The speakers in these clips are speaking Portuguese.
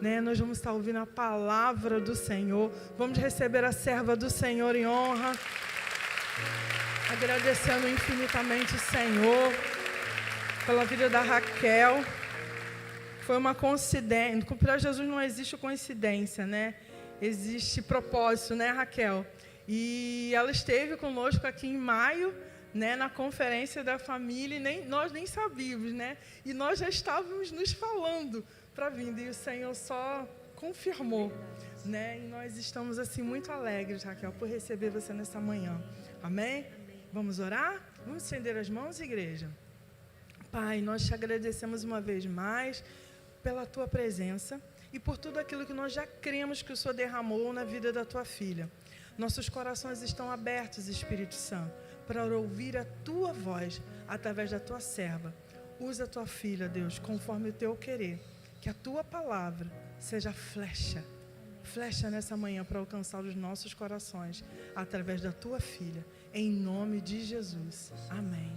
né? Nós vamos estar ouvindo a palavra do Senhor. Vamos receber a serva do Senhor em honra, agradecendo infinitamente o Senhor pela vida da Raquel. Foi uma coincidência. Para Jesus não existe coincidência, né? Existe propósito, né, Raquel? E ela esteve conosco aqui em maio, né, na conferência da família, e nós nem sabíamos, né? E nós já estávamos nos falando para vir, e o Senhor só confirmou, né? E nós estamos assim muito alegres, Raquel, por receber você nessa manhã. Amém? Vamos orar? Vamos estender as mãos, igreja? Pai, nós te agradecemos uma vez mais pela tua presença e por tudo aquilo que nós já cremos que o Senhor derramou na vida da tua filha. Nossos corações estão abertos, Espírito Santo, para ouvir a tua voz através da tua serva. Usa a tua filha, Deus, conforme o teu querer. Que a tua palavra seja flecha nessa manhã para alcançar os nossos corações através da tua filha. Em nome de Jesus. Amém.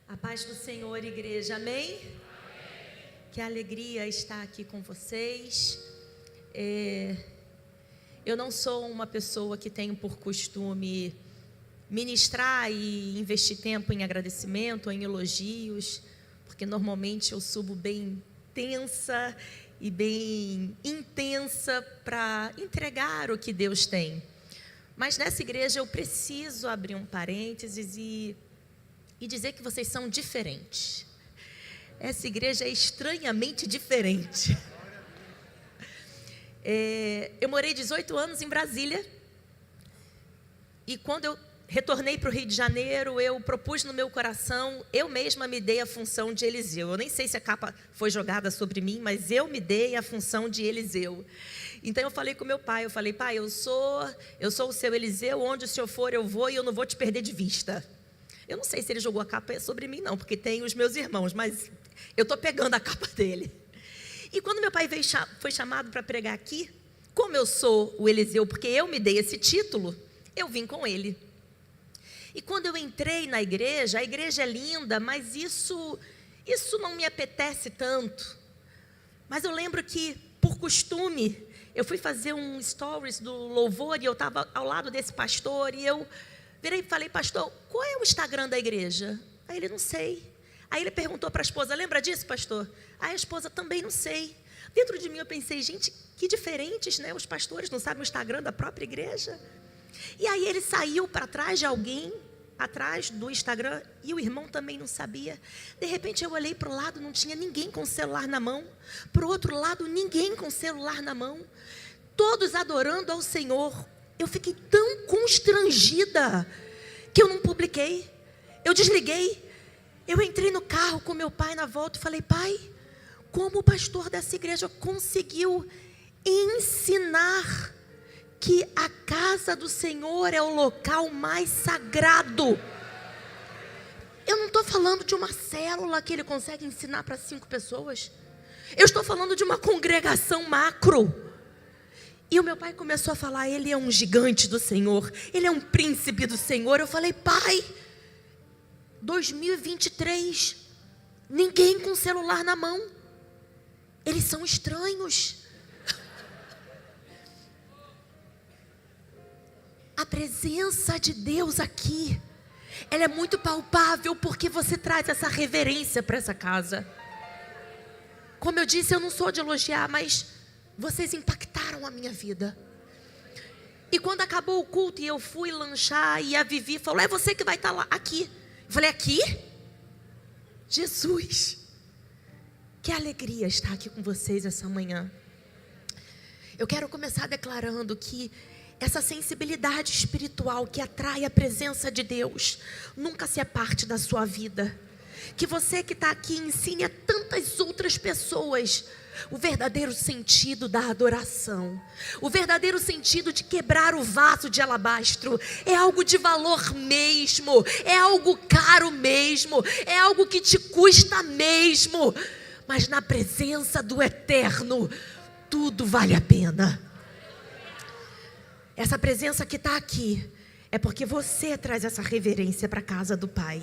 A paz do Senhor, igreja, amém? Que alegria estar aqui com vocês. Eu não sou uma pessoa que tenho por costume ministrar e investir tempo em agradecimento, em elogios, porque normalmente eu subo bem tensa e bem intensa para entregar o que Deus tem. Mas nessa igreja eu preciso abrir um parênteses e dizer que vocês são diferentes. Essa igreja é estranhamente diferente. Eu morei 18 anos em Brasília. E quando eu retornei para o Rio de Janeiro, eu propus no meu coração, eu mesma me dei a função de Eliseu. Eu nem sei se a capa foi jogada sobre mim, mas eu me dei a função de Eliseu. Então eu falei com meu pai, pai, eu sou o seu Eliseu, onde o senhor for eu vou e eu não vou te perder de vista. Eu não sei se ele jogou a capa sobre mim, não, porque tem os meus irmãos, mas eu estou pegando a capa dele. E quando meu pai foi chamado para pregar aqui, como eu sou o Eliseu, porque eu me dei esse título, eu vim com ele. E quando eu entrei na igreja, a igreja é linda, mas isso não me apetece tanto. Mas eu lembro que, por costume, eu fui fazer um stories do louvor e eu estava ao lado desse pastor e eu virei e falei, pastor, qual é o Instagram da igreja? Aí ele, não sei. Aí ele perguntou para a esposa, lembra disso, pastor? Aí a esposa, também não sei. Dentro de mim eu pensei, gente, que diferentes, né? Os pastores não sabem o Instagram da própria igreja. E aí ele saiu para trás de alguém, atrás do Instagram, e o irmão também não sabia. De repente eu olhei para o lado, não tinha ninguém com celular na mão. Para o outro lado, ninguém com celular na mão. Todos adorando ao Senhor. Eu fiquei tão constrangida que eu não publiquei. Eu desliguei. Eu entrei no carro com meu pai na volta e falei, pai, como o pastor dessa igreja conseguiu ensinar que a casa do Senhor é o local mais sagrado? Eu não estou falando de uma célula que ele consegue ensinar para 5 pessoas. Eu estou falando de uma congregação macro. E o meu pai começou a falar, ele é um gigante do Senhor, ele é um príncipe do Senhor. Eu falei, pai, 2023, ninguém com celular na mão. Eles são estranhos. A presença de Deus aqui, ela é muito palpável porque você traz essa reverência para essa casa. Como eu disse, eu não sou de elogiar, mas vocês impactaram a minha vida. E quando acabou o culto e eu fui lanchar, e a Vivi falou, é você que vai estar lá, aqui. Eu falei, aqui? Jesus, que alegria estar aqui com vocês essa manhã. Eu quero começar declarando que essa sensibilidade espiritual que atrai a presença de Deus nunca se aparte da sua vida. Que você que está aqui ensine a tantas outras pessoas o verdadeiro sentido da adoração, o verdadeiro sentido de quebrar o vaso de alabastro. É algo de valor mesmo, é algo caro mesmo, é algo que te custa mesmo, mas na presença do Eterno tudo vale a pena. Essa presença que está aqui É porque você traz essa reverência para a casa do Pai.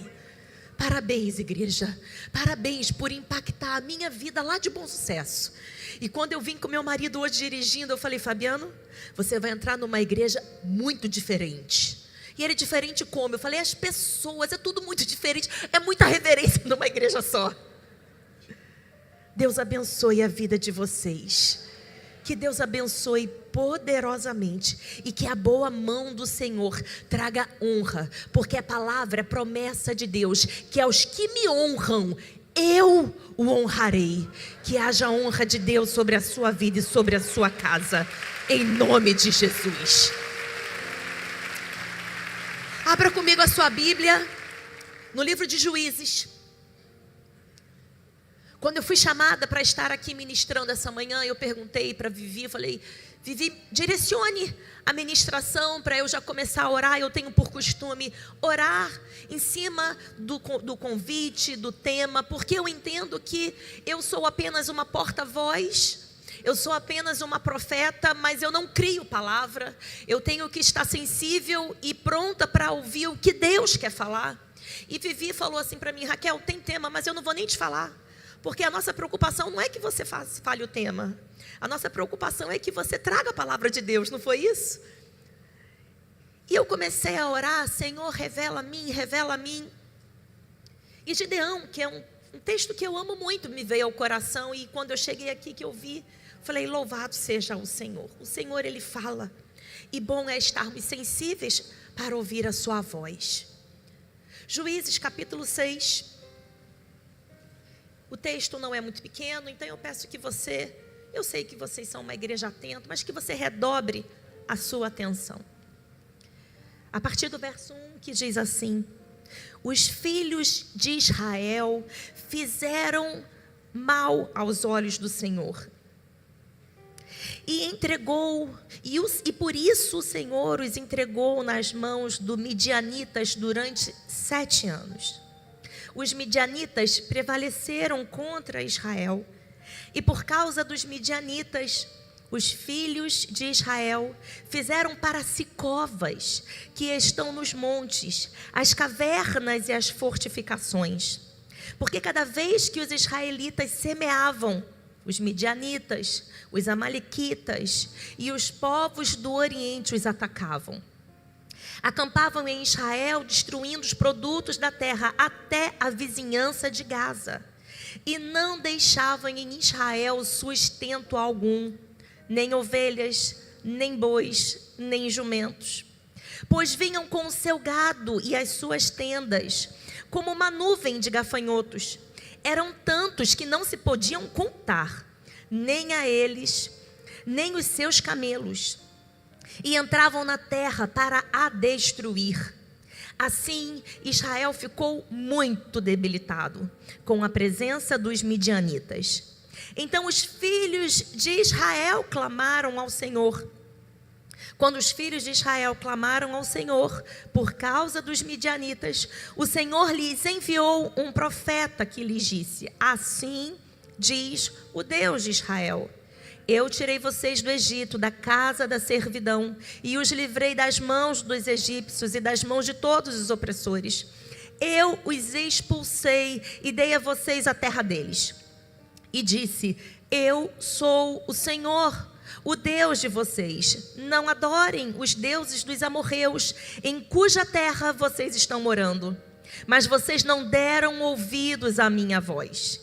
Parabéns, igreja. Parabéns por impactar a minha vida lá de Bom Sucesso. E quando eu vim com meu marido hoje dirigindo, eu falei: Fabiano, você vai entrar numa igreja muito diferente. E ele: diferente como? Eu falei: as pessoas, é tudo muito diferente. É muita reverência numa igreja só. Deus abençoe a vida de vocês. Que Deus abençoe poderosamente e que a boa mão do Senhor traga honra, porque a palavra é promessa de Deus, que aos que me honram, eu o honrarei. Que haja honra de Deus sobre a sua vida e sobre a sua casa, em nome de Jesus. Abra comigo a sua Bíblia no livro de Juízes. Quando eu fui chamada para estar aqui ministrando essa manhã, eu perguntei para Vivi, falei: Vivi, direcione a ministração para eu já começar a orar. Eu tenho por costume orar em cima do convite, do tema, porque eu entendo que eu sou apenas uma porta-voz, eu sou apenas uma profeta, mas eu não crio palavra. Eu tenho que estar sensível e pronta para ouvir o que Deus quer falar. E Vivi falou assim para mim: Raquel, tem tema, mas eu não vou nem te falar. Porque a nossa preocupação não é que você fale o tema. A nossa preocupação é que você traga a palavra de Deus, não foi isso? E eu comecei a orar: Senhor, revela a mim, revela a mim. E Gideão, que é um texto que eu amo muito, me veio ao coração. E quando eu cheguei aqui, que eu vi, falei: louvado seja o Senhor. O Senhor, Ele fala. E bom é estarmos sensíveis para ouvir a sua voz. Juízes capítulo 6. O texto não é muito pequeno, então eu peço que você, eu sei que vocês são uma igreja atenta, mas que você redobre a sua atenção. A partir do verso 1, que diz assim: os filhos de Israel fizeram mal aos olhos do Senhor. E por isso o Senhor os entregou nas mãos dos midianitas durante 7 anos. Os midianitas prevaleceram contra Israel. E por causa dos midianitas, os filhos de Israel fizeram para si covas que estão nos montes, as cavernas e as fortificações. Porque cada vez que os israelitas semeavam, os midianitas, os amalequitas e os povos do Oriente os atacavam. Acampavam em Israel, destruindo os produtos da terra até a vizinhança de Gaza. E não deixavam em Israel sustento algum, nem ovelhas, nem bois, nem jumentos. Pois vinham com o seu gado e as suas tendas, como uma nuvem de gafanhotos. Eram tantos que não se podiam contar, nem a eles, nem os seus camelos. E entravam na terra para a destruir. Assim, Israel ficou muito debilitado com a presença dos midianitas. Então os filhos de Israel clamaram ao Senhor. Quando os filhos de Israel clamaram ao Senhor por causa dos midianitas, o Senhor lhes enviou um profeta que lhes disse: assim diz o Deus de Israel: eu tirei vocês do Egito, da casa da servidão, e os livrei das mãos dos egípcios e das mãos de todos os opressores. Eu os expulsei e dei a vocês a terra deles. E disse: eu sou o Senhor, o Deus de vocês. Não adorem os deuses dos amorreus, em cuja terra vocês estão morando. Mas vocês não deram ouvidos à minha voz.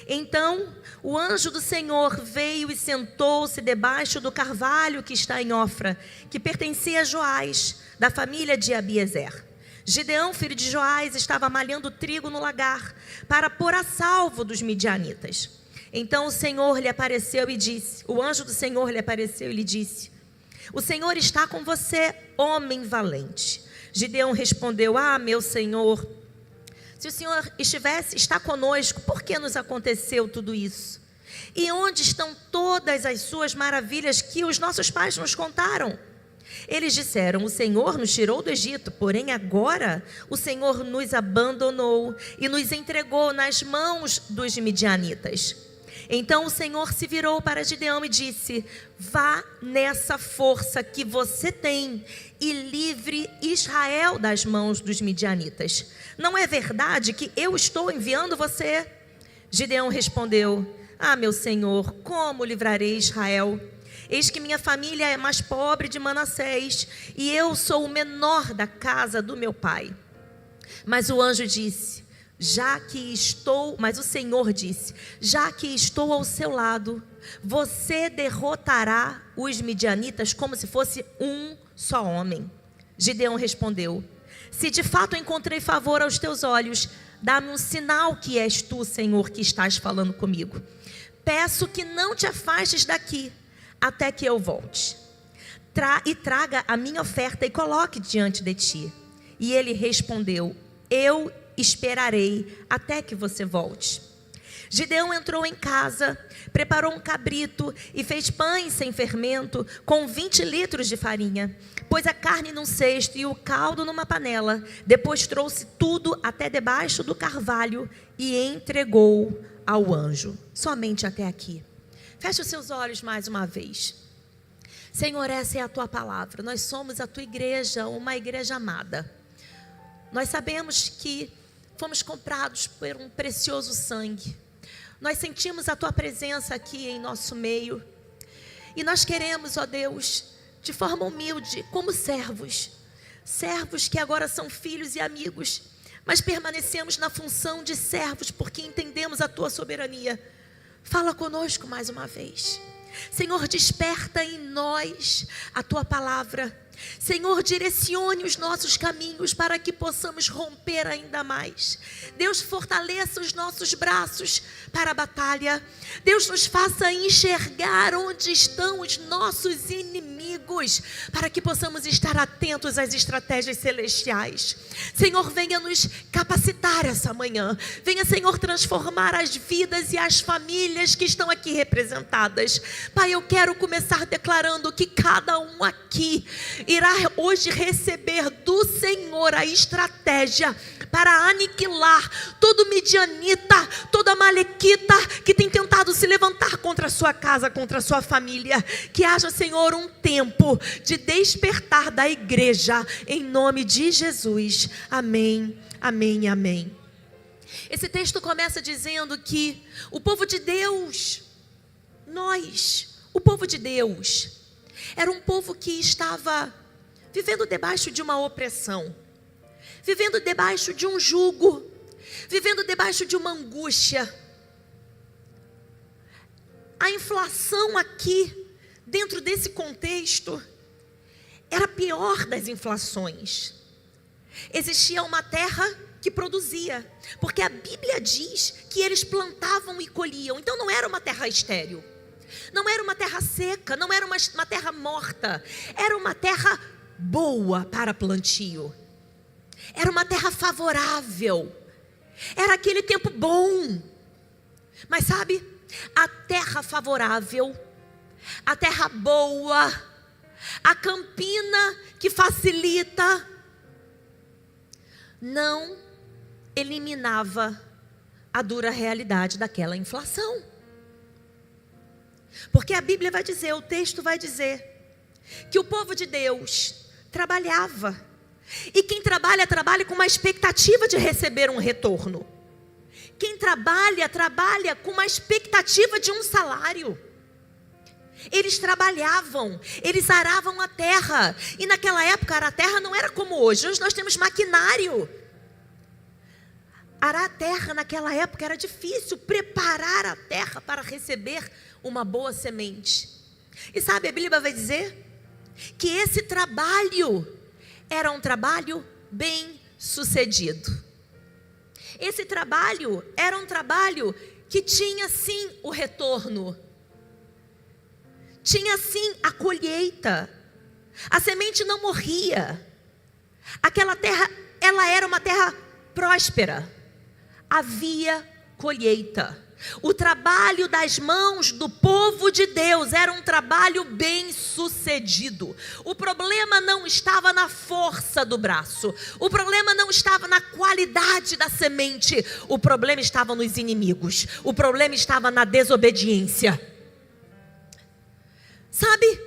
Então o anjo do Senhor veio e sentou-se debaixo do carvalho que está em Ofra, que pertencia a Joás, da família de Abiezer. Gideão, filho de Joás, estava malhando trigo no lagar, para pôr a salvo dos midianitas. Então o Senhor lhe apareceu e disse, o anjo do Senhor lhe apareceu e lhe disse: o Senhor está com você, homem valente. Gideão respondeu: meu Senhor, se o Senhor está conosco, por que nos aconteceu tudo isso? E onde estão todas as suas maravilhas que os nossos pais nos contaram? Eles disseram: o Senhor nos tirou do Egito, porém agora o Senhor nos abandonou e nos entregou nas mãos dos midianitas. Então o Senhor se virou para Gideão e disse: vá nessa força que você tem e livre Israel das mãos dos midianitas. Não é verdade que eu estou enviando você? Gideão respondeu: ah, meu Senhor, como livrarei Israel? Eis que minha família é mais pobre de Manassés e eu sou o menor da casa do meu pai. Mas o Senhor disse: já que estou ao seu lado, você derrotará os midianitas como se fosse um só homem. Gideão respondeu: se de fato encontrei favor aos teus olhos, dá-me um sinal que és tu, Senhor, que estás falando comigo. Peço que não te afastes daqui até que eu volte. Traga a minha oferta e coloque diante de ti. E ele respondeu: eu esperarei até que você volte. Gideão entrou em casa, preparou um cabrito e fez pães sem fermento com 20 litros de farinha. Pôs a carne num cesto e o caldo numa panela. Depois trouxe tudo até debaixo do carvalho e entregou ao anjo. Somente até aqui. Feche os seus olhos mais uma vez. Senhor, essa é a tua palavra. Nós somos a tua igreja, uma igreja amada. Nós sabemos que fomos comprados por um precioso sangue. Nós sentimos a tua presença aqui em nosso meio. E nós queremos, ó Deus, de forma humilde, como servos. Servos que agora são filhos e amigos. Mas permanecemos na função de servos porque entendemos a tua soberania. Fala conosco mais uma vez. Senhor, desperta em nós a tua palavra. Senhor, direcione os nossos caminhos para que possamos romper ainda mais. Deus, fortaleça os nossos braços para a batalha. Deus, nos faça enxergar onde estão os nossos inimigos, para que possamos estar atentos às estratégias celestiais. Senhor, venha nos capacitar essa manhã. Venha, Senhor, transformar as vidas e as famílias que estão aqui representadas. Pai, eu quero começar declarando que cada um aqui irá hoje receber do Senhor a estratégia para aniquilar todo midianita, toda amalequita que tem tentado se levantar contra a sua casa, contra a sua família. Que haja, Senhor, um tempo de despertar da igreja, em nome de Jesus. Amém, amém, amém. Esse texto começa dizendo que o povo de Deus, o povo de Deus, era um povo que estava vivendo debaixo de uma opressão, vivendo debaixo de um jugo, vivendo debaixo de uma angústia. A inflação aqui, dentro desse contexto, era a pior das inflações. Existia uma terra que produzia, porque a Bíblia diz que eles plantavam e colhiam. Então não era uma terra estéril, não era uma terra seca, não era uma terra morta. Era uma terra boa para plantio. Era uma terra favorável. Era aquele tempo bom. Mas sabe, a terra favorável, a terra boa, a campina que facilita, não eliminava a dura realidade daquela inflação. Porque a Bíblia vai dizer, o texto vai dizer, que o povo de Deus trabalhava. E quem trabalha, trabalha com uma expectativa de receber um retorno. Quem trabalha, trabalha com uma expectativa de um salário. Eles trabalhavam, eles aravam a terra. E naquela época a terra não era como hoje. Hoje nós temos maquinário. Arar a terra naquela época era difícil. Preparar a terra para receber uma boa semente. E sabe, a Bíblia vai dizer que esse trabalho era um trabalho bem sucedido. Esse trabalho era um trabalho que tinha sim o retorno. Tinha sim a colheita. A semente não morria. Aquela terra, ela era uma terra próspera. Havia colheita. O trabalho das mãos do povo de Deus era um trabalho bem sucedido. O problema não estava na força do braço. O problema não estava na qualidade da semente. O problema estava nos inimigos. O problema estava na desobediência. Sabe?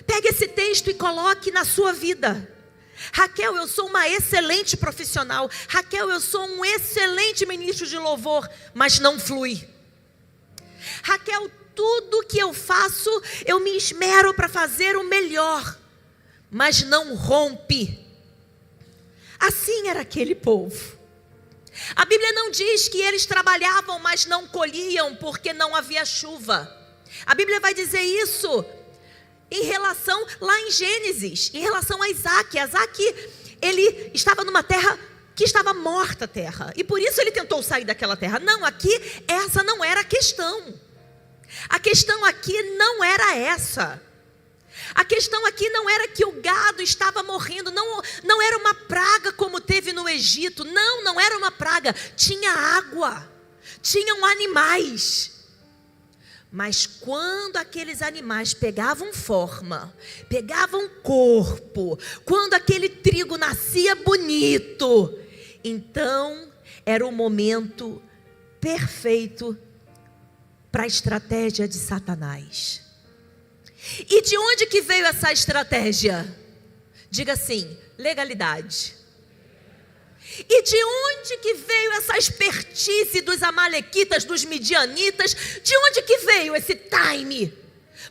Pegue esse texto e coloque na sua vida. Raquel, eu sou uma excelente profissional. Raquel, eu sou um excelente ministro de louvor, mas não flui. Raquel, tudo que eu faço, eu me esmero para fazer o melhor, mas não rompe. Assim era aquele povo. A Bíblia não diz que eles trabalhavam, mas não colhiam, porque não havia chuva. A Bíblia vai dizer isso em relação, lá em Gênesis, em relação a Isaac. Isaac, ele estava numa terra que estava morta a terra. E por isso ele tentou sair daquela terra. Não, aqui, essa não era a questão. A questão aqui não era essa. A questão aqui não era que o gado estava morrendo. Não era uma praga como teve no Egito. Não era uma praga. Tinha água. Tinham animais. Mas quando aqueles animais pegavam forma, pegavam corpo, quando aquele trigo nascia bonito, então era o momento perfeito para a estratégia de Satanás. E de onde que veio essa estratégia? Diga assim, legalidade. E de onde que veio essa expertise dos amalequitas, dos midianitas? De onde que veio esse time?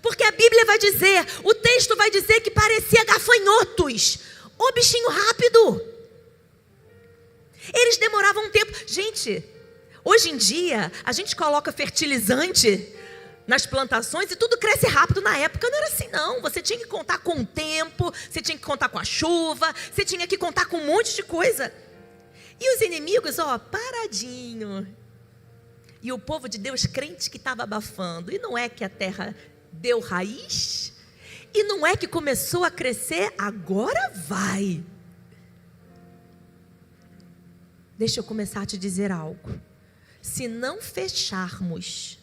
Porque a Bíblia vai dizer, o texto vai dizer que parecia gafanhotos. Ô bichinho rápido. Eles demoravam um tempo. Gente, hoje em dia, a gente coloca fertilizante nas plantações e tudo cresce rápido. Na época não era assim não. Você tinha que contar com o tempo, você tinha que contar com a chuva, você tinha que contar com um monte de coisa. E os inimigos, paradinho. E o povo de Deus crente que estava abafando. E não é que a terra deu raiz? E não é que começou a crescer? Agora vai. Deixa eu começar a te dizer algo. Se não fecharmos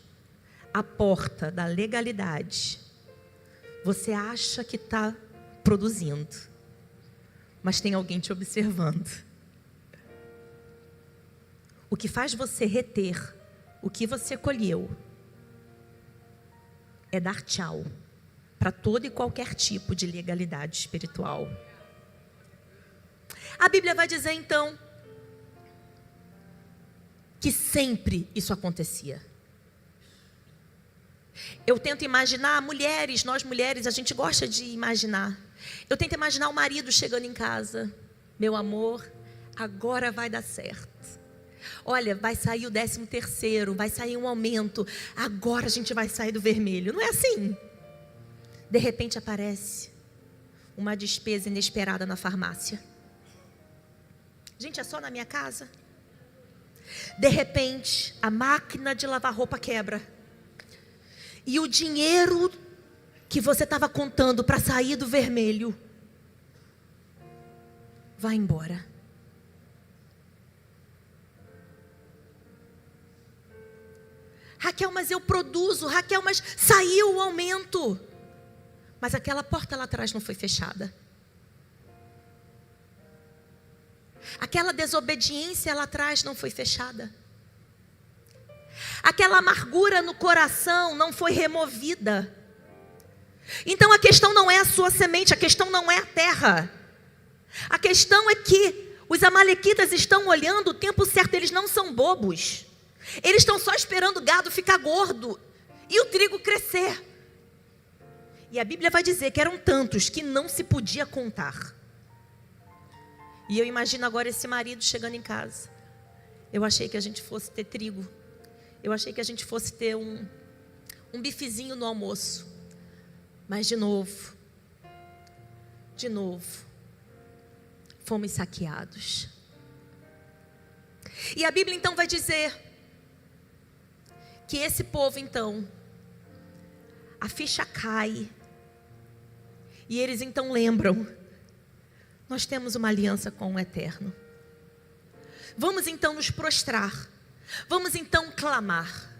a porta da legalidade, você acha que está produzindo, mas tem alguém te observando. O que faz você reter o que você colheu é dar tchau para todo e qualquer tipo de legalidade espiritual. A Bíblia vai dizer então que sempre isso acontecia. Eu tento imaginar nós mulheres, a gente gosta de imaginar. Eu tento imaginar o marido chegando em casa. Meu amor, agora vai dar certo. Olha, vai sair o 13º, vai sair um aumento. Agora a gente vai sair do vermelho. Não é assim. De repente aparece uma despesa inesperada na farmácia. Gente, é só na minha casa? De repente, a máquina de lavar roupa quebra. E o dinheiro que você estava contando para sair do vermelho vai embora. Raquel, mas eu produzo. Raquel, mas saiu o aumento. Mas aquela porta lá atrás não foi fechada. Aquela desobediência lá atrás não foi fechada. Aquela amargura no coração não foi removida. Então a questão não é a sua semente, a questão não é a terra. A questão é que os amalequitas estão olhando o tempo certo, eles não são bobos. Eles estão só esperando o gado ficar gordo e o trigo crescer. E a Bíblia vai dizer que eram tantos que não se podia contar. E eu imagino agora esse marido chegando em casa. Eu achei que a gente fosse ter trigo. Eu achei que a gente fosse ter um bifezinho no almoço. Mas de novo, fomos saqueados. E a Bíblia então vai dizer que esse povo então, a ficha cai. E eles então lembram, nós temos uma aliança com o Eterno. Vamos então nos prostrar. Vamos então clamar.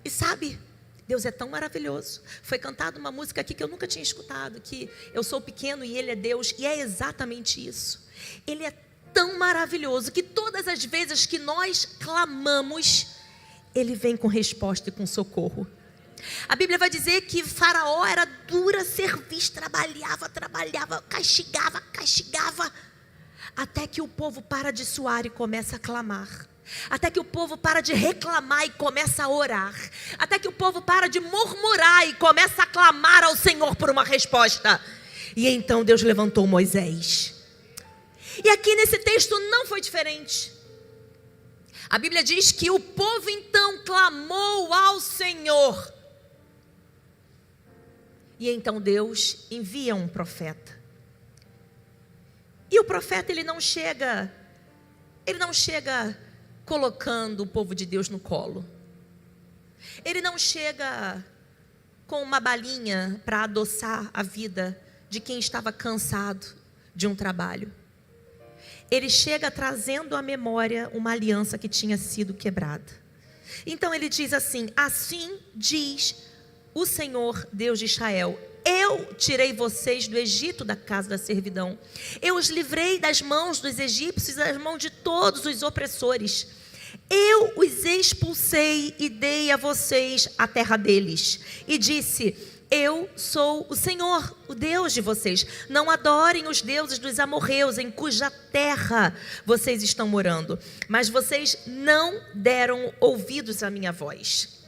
E sabe, Deus é tão maravilhoso. Foi cantada uma música aqui que eu nunca tinha escutado, que eu sou pequeno e Ele é Deus. E é exatamente isso. Ele é tão maravilhoso que todas as vezes que nós clamamos, Ele vem com resposta e com socorro. A Bíblia vai dizer que Faraó era dura serviço, trabalhava, castigava, até que o povo para de suar e começa a clamar. Até que o povo para de reclamar e começa a orar. Até que o povo para de murmurar e começa a clamar ao Senhor por uma resposta. E então Deus levantou Moisés. E aqui nesse texto não foi diferente. A Bíblia diz que o povo então clamou ao Senhor. E então Deus envia um profeta. E o profeta ele não chega colocando o povo de Deus no colo. Ele não chega com uma balinha para adoçar a vida de quem estava cansado de um trabalho. Ele chega trazendo à memória uma aliança que tinha sido quebrada. Então ele diz assim: assim diz o Senhor Deus de Israel: eu tirei vocês do Egito, da casa da servidão. Eu os livrei das mãos dos egípcios, das mãos de todos os opressores. Eu os expulsei e dei a vocês a terra deles. E disse: eu sou o Senhor, o Deus de vocês. Não adorem os deuses dos amorreus, em cuja terra vocês estão morando. Mas vocês não deram ouvidos à minha voz.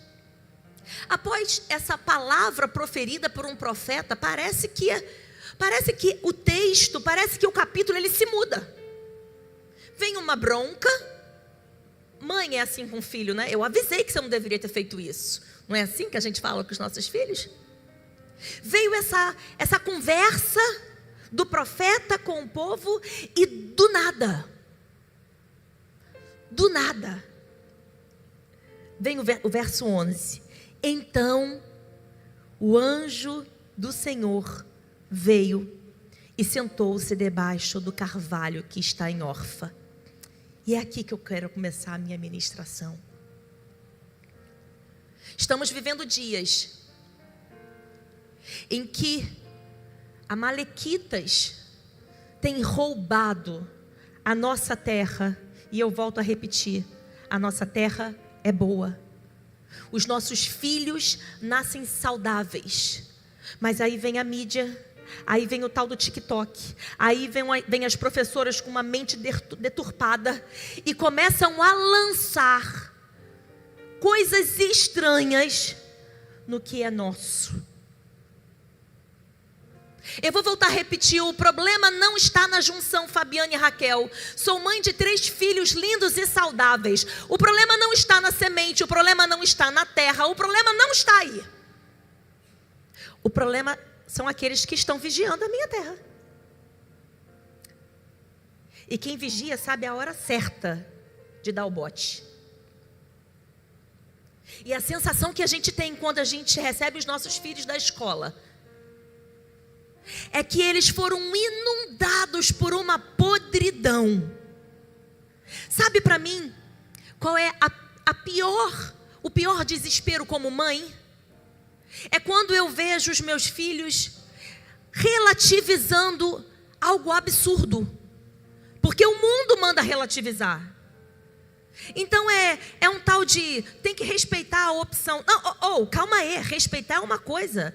Após essa palavra proferida por um profeta, parece que o texto, parece que o capítulo ele se muda. Vem uma bronca. Mãe é assim com o filho, né? Eu avisei que você não deveria ter feito isso. Não é assim que a gente fala com os nossos filhos? Veio essa conversa do profeta com o povo e do nada, vem o verso 11. Então o anjo do Senhor veio e sentou-se debaixo do carvalho que está em Orfa. E é aqui que eu quero começar a minha ministração. Estamos vivendo dias em que amalequitas têm roubado a nossa terra. E eu volto a repetir: a nossa terra é boa. Os nossos filhos nascem saudáveis. Mas aí vem a mídia, aí vem o tal do TikTok, aí vem as professoras com uma mente deturpada e começam a lançar coisas estranhas no que é nosso. Eu vou voltar a repetir: o problema não está na junção Fabiane e Raquel. Sou mãe de 3 filhos lindos e saudáveis. O problema não está na semente, o problema não está na terra, o problema não está aí. O problema são aqueles que estão vigiando a minha terra. E quem vigia sabe a hora certa de dar o bote. E a sensação que a gente tem quando a gente recebe os nossos filhos da escola é que eles foram inundados por uma podridão. Sabe para mim qual é o pior desespero como mãe? É quando eu vejo os meus filhos relativizando algo absurdo, porque o mundo manda relativizar. Então é um tal de tem que respeitar a opção. Não, calma aí, respeitar é uma coisa.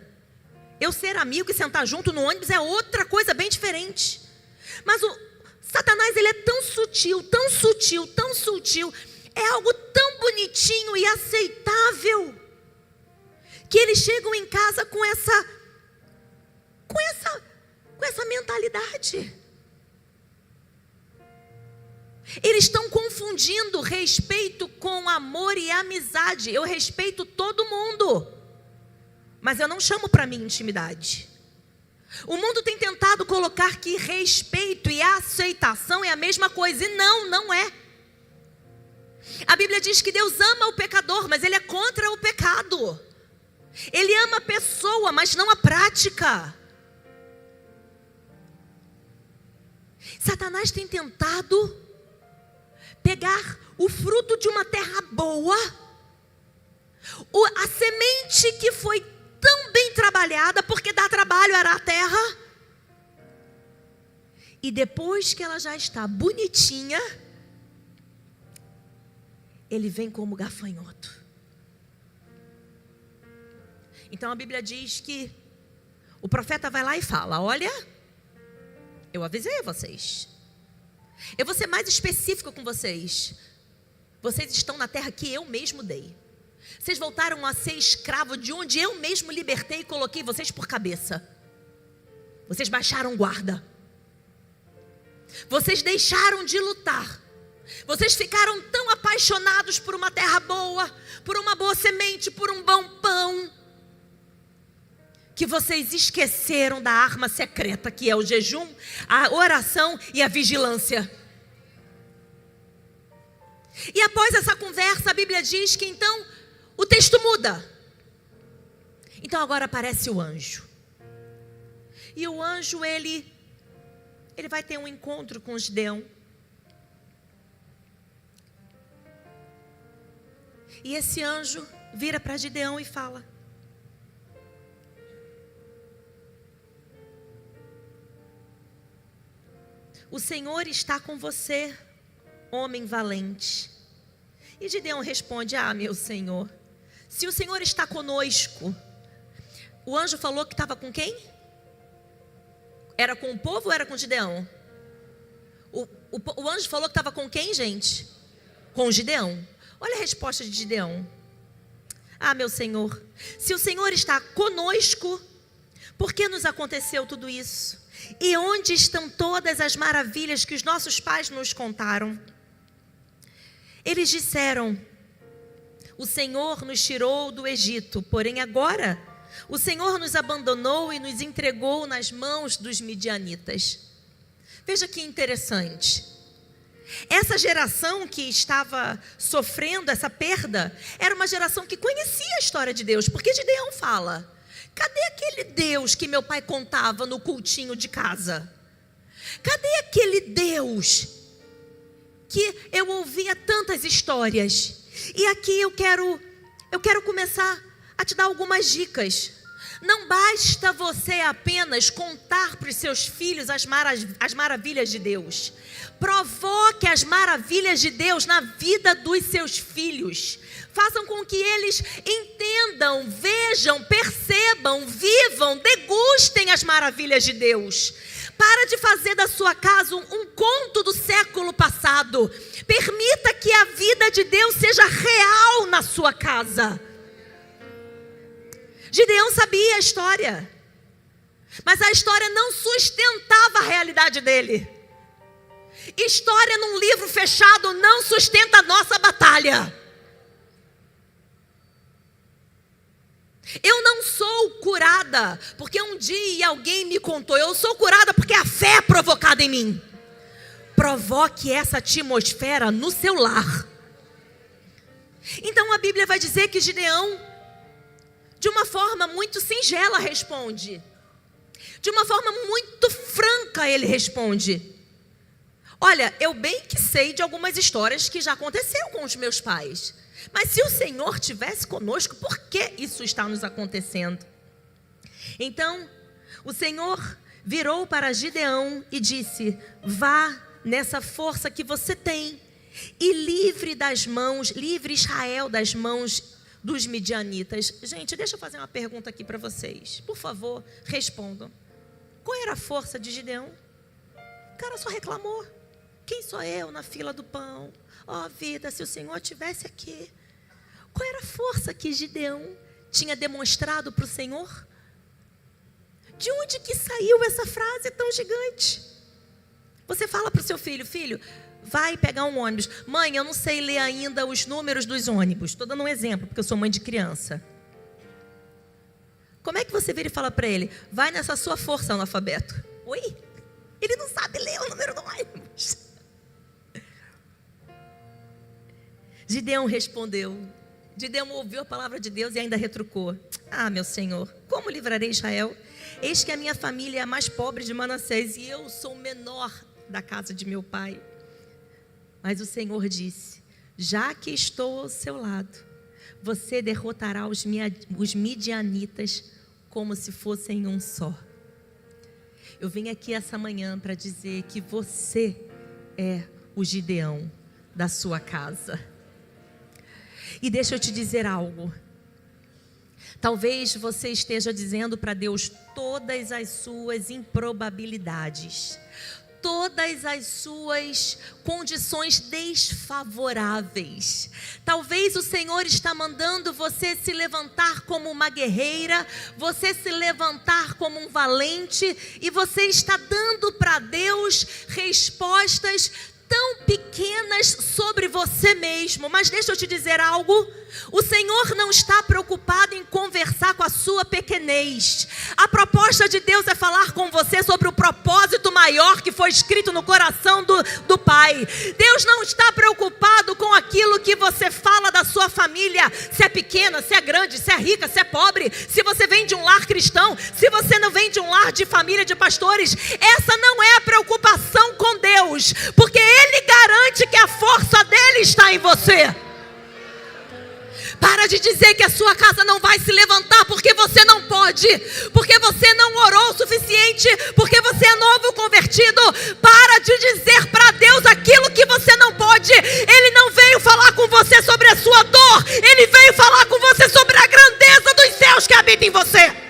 Eu ser amigo e sentar junto no ônibus é outra coisa bem diferente. Mas o Satanás, ele é tão sutil, é algo tão bonitinho e aceitável, que eles chegam em casa com essa mentalidade. Eles estão confundindo respeito com amor e amizade. Eu respeito todo mundo, mas eu não chamo para mim intimidade. O mundo tem tentado colocar que respeito e aceitação é a mesma coisa, e não é. A Bíblia diz que Deus ama o pecador, mas Ele é contra o pecado. Ele ama a pessoa, mas não a prática. Satanás tem tentado pegar o fruto de uma terra boa, a semente que foi tão bem trabalhada, porque dá trabalho arar a terra, e depois que ela já está bonitinha, ele vem como gafanhoto. Então a Bíblia diz que o profeta vai lá e fala: olha, eu avisei vocês, eu vou ser mais específico com vocês. Vocês estão na terra que eu mesmo dei. Vocês voltaram a ser escravos de onde eu mesmo libertei e coloquei vocês por cabeça. Vocês baixaram guarda. Vocês deixaram de lutar. Vocês ficaram tão apaixonados por uma terra boa, por uma boa semente, por um bom pão, que vocês esqueceram da arma secreta, que é o jejum, a oração e a vigilância. E após essa conversa, a Bíblia diz que então o texto muda. Então agora aparece o anjo. E o anjo, ele vai ter um encontro com Gideão. E esse anjo vira para Gideão e fala: o Senhor está com você, homem valente. E Gideão responde: ah, meu Senhor, se o Senhor está conosco. O anjo falou que estava com quem? Era com o povo ou era com Gideão? O anjo falou que estava com quem, gente? Com Gideão. Olha a resposta de Gideão: ah, meu Senhor, se o Senhor está conosco, por que nos aconteceu tudo isso? E onde estão todas as maravilhas que os nossos pais nos contaram? Eles disseram: o Senhor nos tirou do Egito, porém agora o Senhor nos abandonou e nos entregou nas mãos dos midianitas. Veja que interessante. Essa geração que estava sofrendo essa perda era uma geração que conhecia a história de Deus, porque Gideão fala: cadê aquele Deus que meu pai contava no cultinho de casa? Cadê aquele Deus que eu ouvia tantas histórias? E aqui eu quero começar a te dar algumas dicas. Não basta você apenas contar para os seus filhos as maravilhas de Deus. Provoque as maravilhas de Deus na vida dos seus filhos. Façam com que eles entendam, vejam, percebam, vivam, degustem as maravilhas de Deus. Para de fazer da sua casa um conto do século passado. Permita que a vida de Deus seja real na sua casa. Gideão sabia a história, mas a história não sustentava a realidade dele. História num livro fechado não sustenta a nossa batalha. Eu não sou curada porque um dia alguém me contou. Eu sou curada porque a fé é provocada em mim. Provoque essa atmosfera no seu lar. Então a Bíblia vai dizer que Gideão, de uma forma muito singela, responde. De uma forma muito franca, ele responde: olha, eu bem que sei de algumas histórias que já aconteceram com os meus pais. Mas se o Senhor estivesse conosco, por que isso está nos acontecendo? Então, o Senhor virou para Gideão e disse: vá nessa força que você tem e livre Israel das mãos dos midianitas. Gente, deixa eu fazer uma pergunta aqui para vocês. Por favor, respondam. Qual era a força de Gideão? O cara só reclamou. Quem sou eu na fila do pão? Ó vida, se o Senhor estivesse aqui. Qual era a força que Gideão tinha demonstrado para o Senhor? De onde que saiu essa frase tão gigante? Você fala para o seu filho: filho, vai pegar um ônibus. Mãe, eu não sei ler ainda os números dos ônibus. Estou dando um exemplo, porque eu sou mãe de criança. Como é que você vira e fala para ele: vai nessa sua força, analfabeto? Oi? Ele não sabe ler o número do ônibus. Gideão respondeu. Gideão ouviu a palavra de Deus e ainda retrucou: ah, meu Senhor, como livrarei Israel? Eis que a minha família é a mais pobre de Manassés e eu sou o menor da casa de meu pai. Mas o Senhor disse: já que estou ao seu lado, você derrotará os midianitas como se fossem um só. Eu vim aqui essa manhã para dizer que você é o Gideão da sua casa. E deixa eu te dizer algo. Talvez você esteja dizendo para Deus todas as suas improbabilidades, todas as suas condições desfavoráveis. Talvez o Senhor está mandando você se levantar como uma guerreira, você se levantar como um valente, e você está dando para Deus respostas tão pequenas sobre você mesmo. Mas deixa eu te dizer algo. O Senhor não está preocupado em conversar com a sua pequenez. A proposta de Deus é falar com você sobre o propósito maior que foi escrito no coração do Pai. Deus não está preocupado com aquilo que você fala da sua família, se é pequena, se é grande, se é rica, se é pobre, se você vem de um lar cristão, se você não vem de um lar de família de pastores. Essa não é a preocupação com Deus, porque Ele garante que a força dele está em você. Para de dizer que a sua casa não vai se levantar porque você não pode, porque você não orou o suficiente, porque você é novo convertido. Para de dizer para Deus aquilo que você não pode. Ele não veio falar com você sobre a sua dor, Ele veio falar com você sobre a grandeza dos céus que habita em você.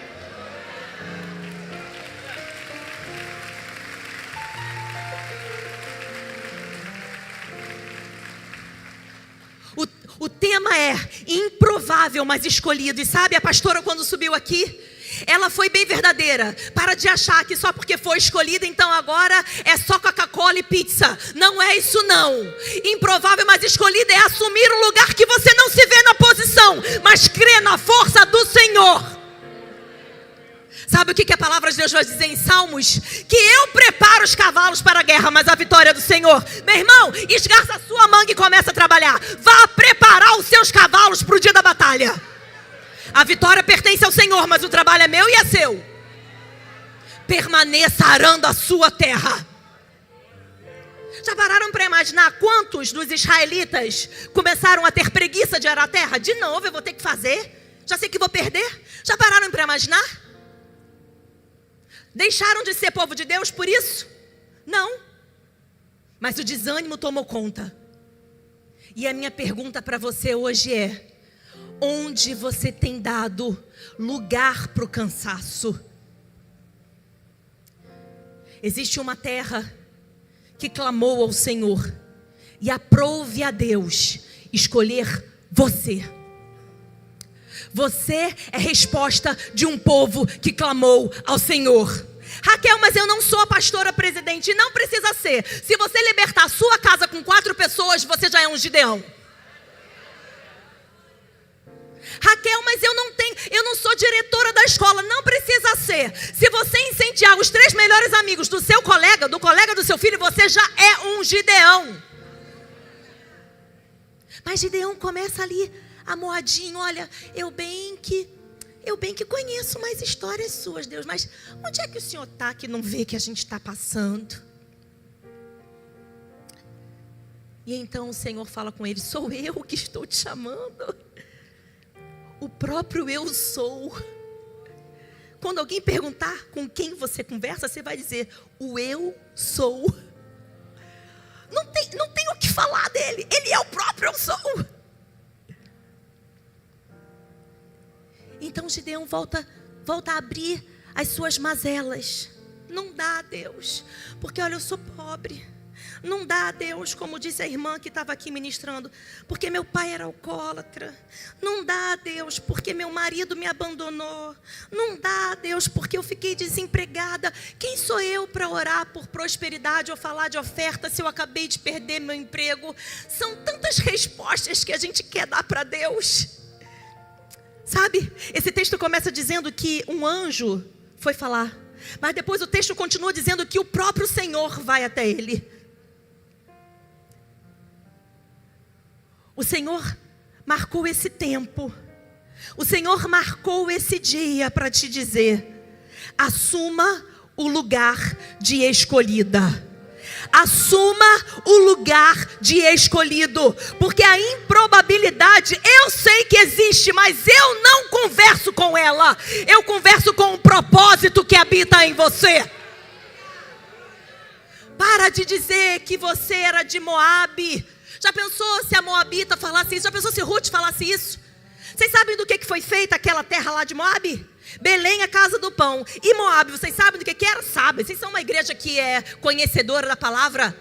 O tema é improvável, mas escolhido. E sabe, a pastora, quando subiu aqui, ela foi bem verdadeira. Para de achar que só porque foi escolhida, então agora é só Coca-Cola e pizza. Não é isso não. Improvável, mas escolhida é assumir um lugar que você não se vê na posição, mas crê na força do Senhor. Sabe o que a palavra de Deus vai dizer em Salmos? Que eu preparo os cavalos para a guerra, mas a vitória é do Senhor. Meu irmão, esgarça a sua manga e começa a trabalhar. Vá preparar os seus cavalos para o dia da batalha. A vitória pertence ao Senhor, mas o trabalho é meu e é seu. Permaneça arando a sua terra. Já pararam para imaginar quantos dos israelitas começaram a ter preguiça de arar a terra? De novo eu vou ter que fazer? Já sei que vou perder? Já pararam para imaginar? Deixaram de ser povo de Deus por isso? Não. Mas o desânimo tomou conta. E a minha pergunta para você hoje é: onde você tem dado lugar para o cansaço? Existe uma terra que clamou ao Senhor, e aprouve a Deus escolher você. Você é resposta de um povo que clamou ao Senhor. Raquel, mas eu não sou a pastora presidente. Não precisa ser. Se você libertar a sua casa com 4 pessoas, você já é um Gideão. Raquel, mas eu não sou diretora da escola. Não precisa ser. Se você incendiar os 3 melhores amigos do seu colega, do colega do seu filho, você já é um Gideão. Mas Gideão começa ali amoadinho. Olha, eu bem que conheço mais histórias suas, Deus, mas onde é que o Senhor está que não vê que a gente está passando? E então o Senhor fala com ele: sou eu que estou te chamando. O próprio eu sou. Quando alguém perguntar com quem você conversa, você vai dizer: o eu sou. Não tem o que falar dele. Ele é o próprio eu sou. Então Gideão volta a abrir as suas mazelas. Não dá, Deus, porque olha, eu sou pobre. Não dá, Deus, como disse a irmã que estava aqui ministrando, porque meu pai era alcoólatra. Não dá, Deus, porque meu marido me abandonou. Não dá, Deus, porque eu fiquei desempregada. Quem sou eu para orar por prosperidade ou falar de oferta se eu acabei de perder meu emprego? São tantas respostas que a gente quer dar para Deus. Sabe, esse texto começa dizendo que um anjo foi falar, mas depois o texto continua dizendo que o próprio Senhor vai até ele. O Senhor marcou esse tempo, o Senhor marcou esse dia para te dizer: assuma o lugar de escolhida. Assuma o lugar de escolhido, porque a improbabilidade eu sei que existe, mas eu não converso com ela. Eu converso com o propósito que habita em você. Para de dizer que você era de Moabe. Já pensou se a Moabita falasse isso? Já pensou se Ruth falasse isso? Vocês sabem do que foi feita aquela terra lá de Moabe? Belém, a casa do pão. E Moabe, vocês sabem do que era? Sabem. Vocês são uma igreja que é conhecedora da palavra.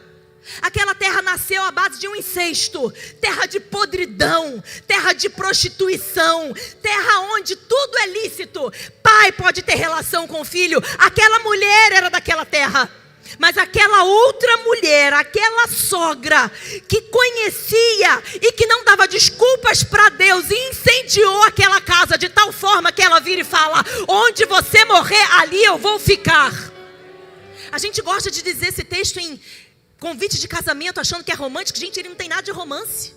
Aquela terra nasceu à base de um incesto. Terra de podridão. Terra de prostituição. Terra onde tudo é lícito. Pai pode ter relação com o filho. Aquela mulher era daquela terra. Mas aquela outra mulher, aquela sogra que conhecia e que não dava desculpas para Deus e incendiou aquela casa de tal forma que ela vira e fala: onde você morrer, ali eu vou ficar. A gente gosta de dizer esse texto em convite de casamento achando que é romântico. Gente, ele não tem nada de romance.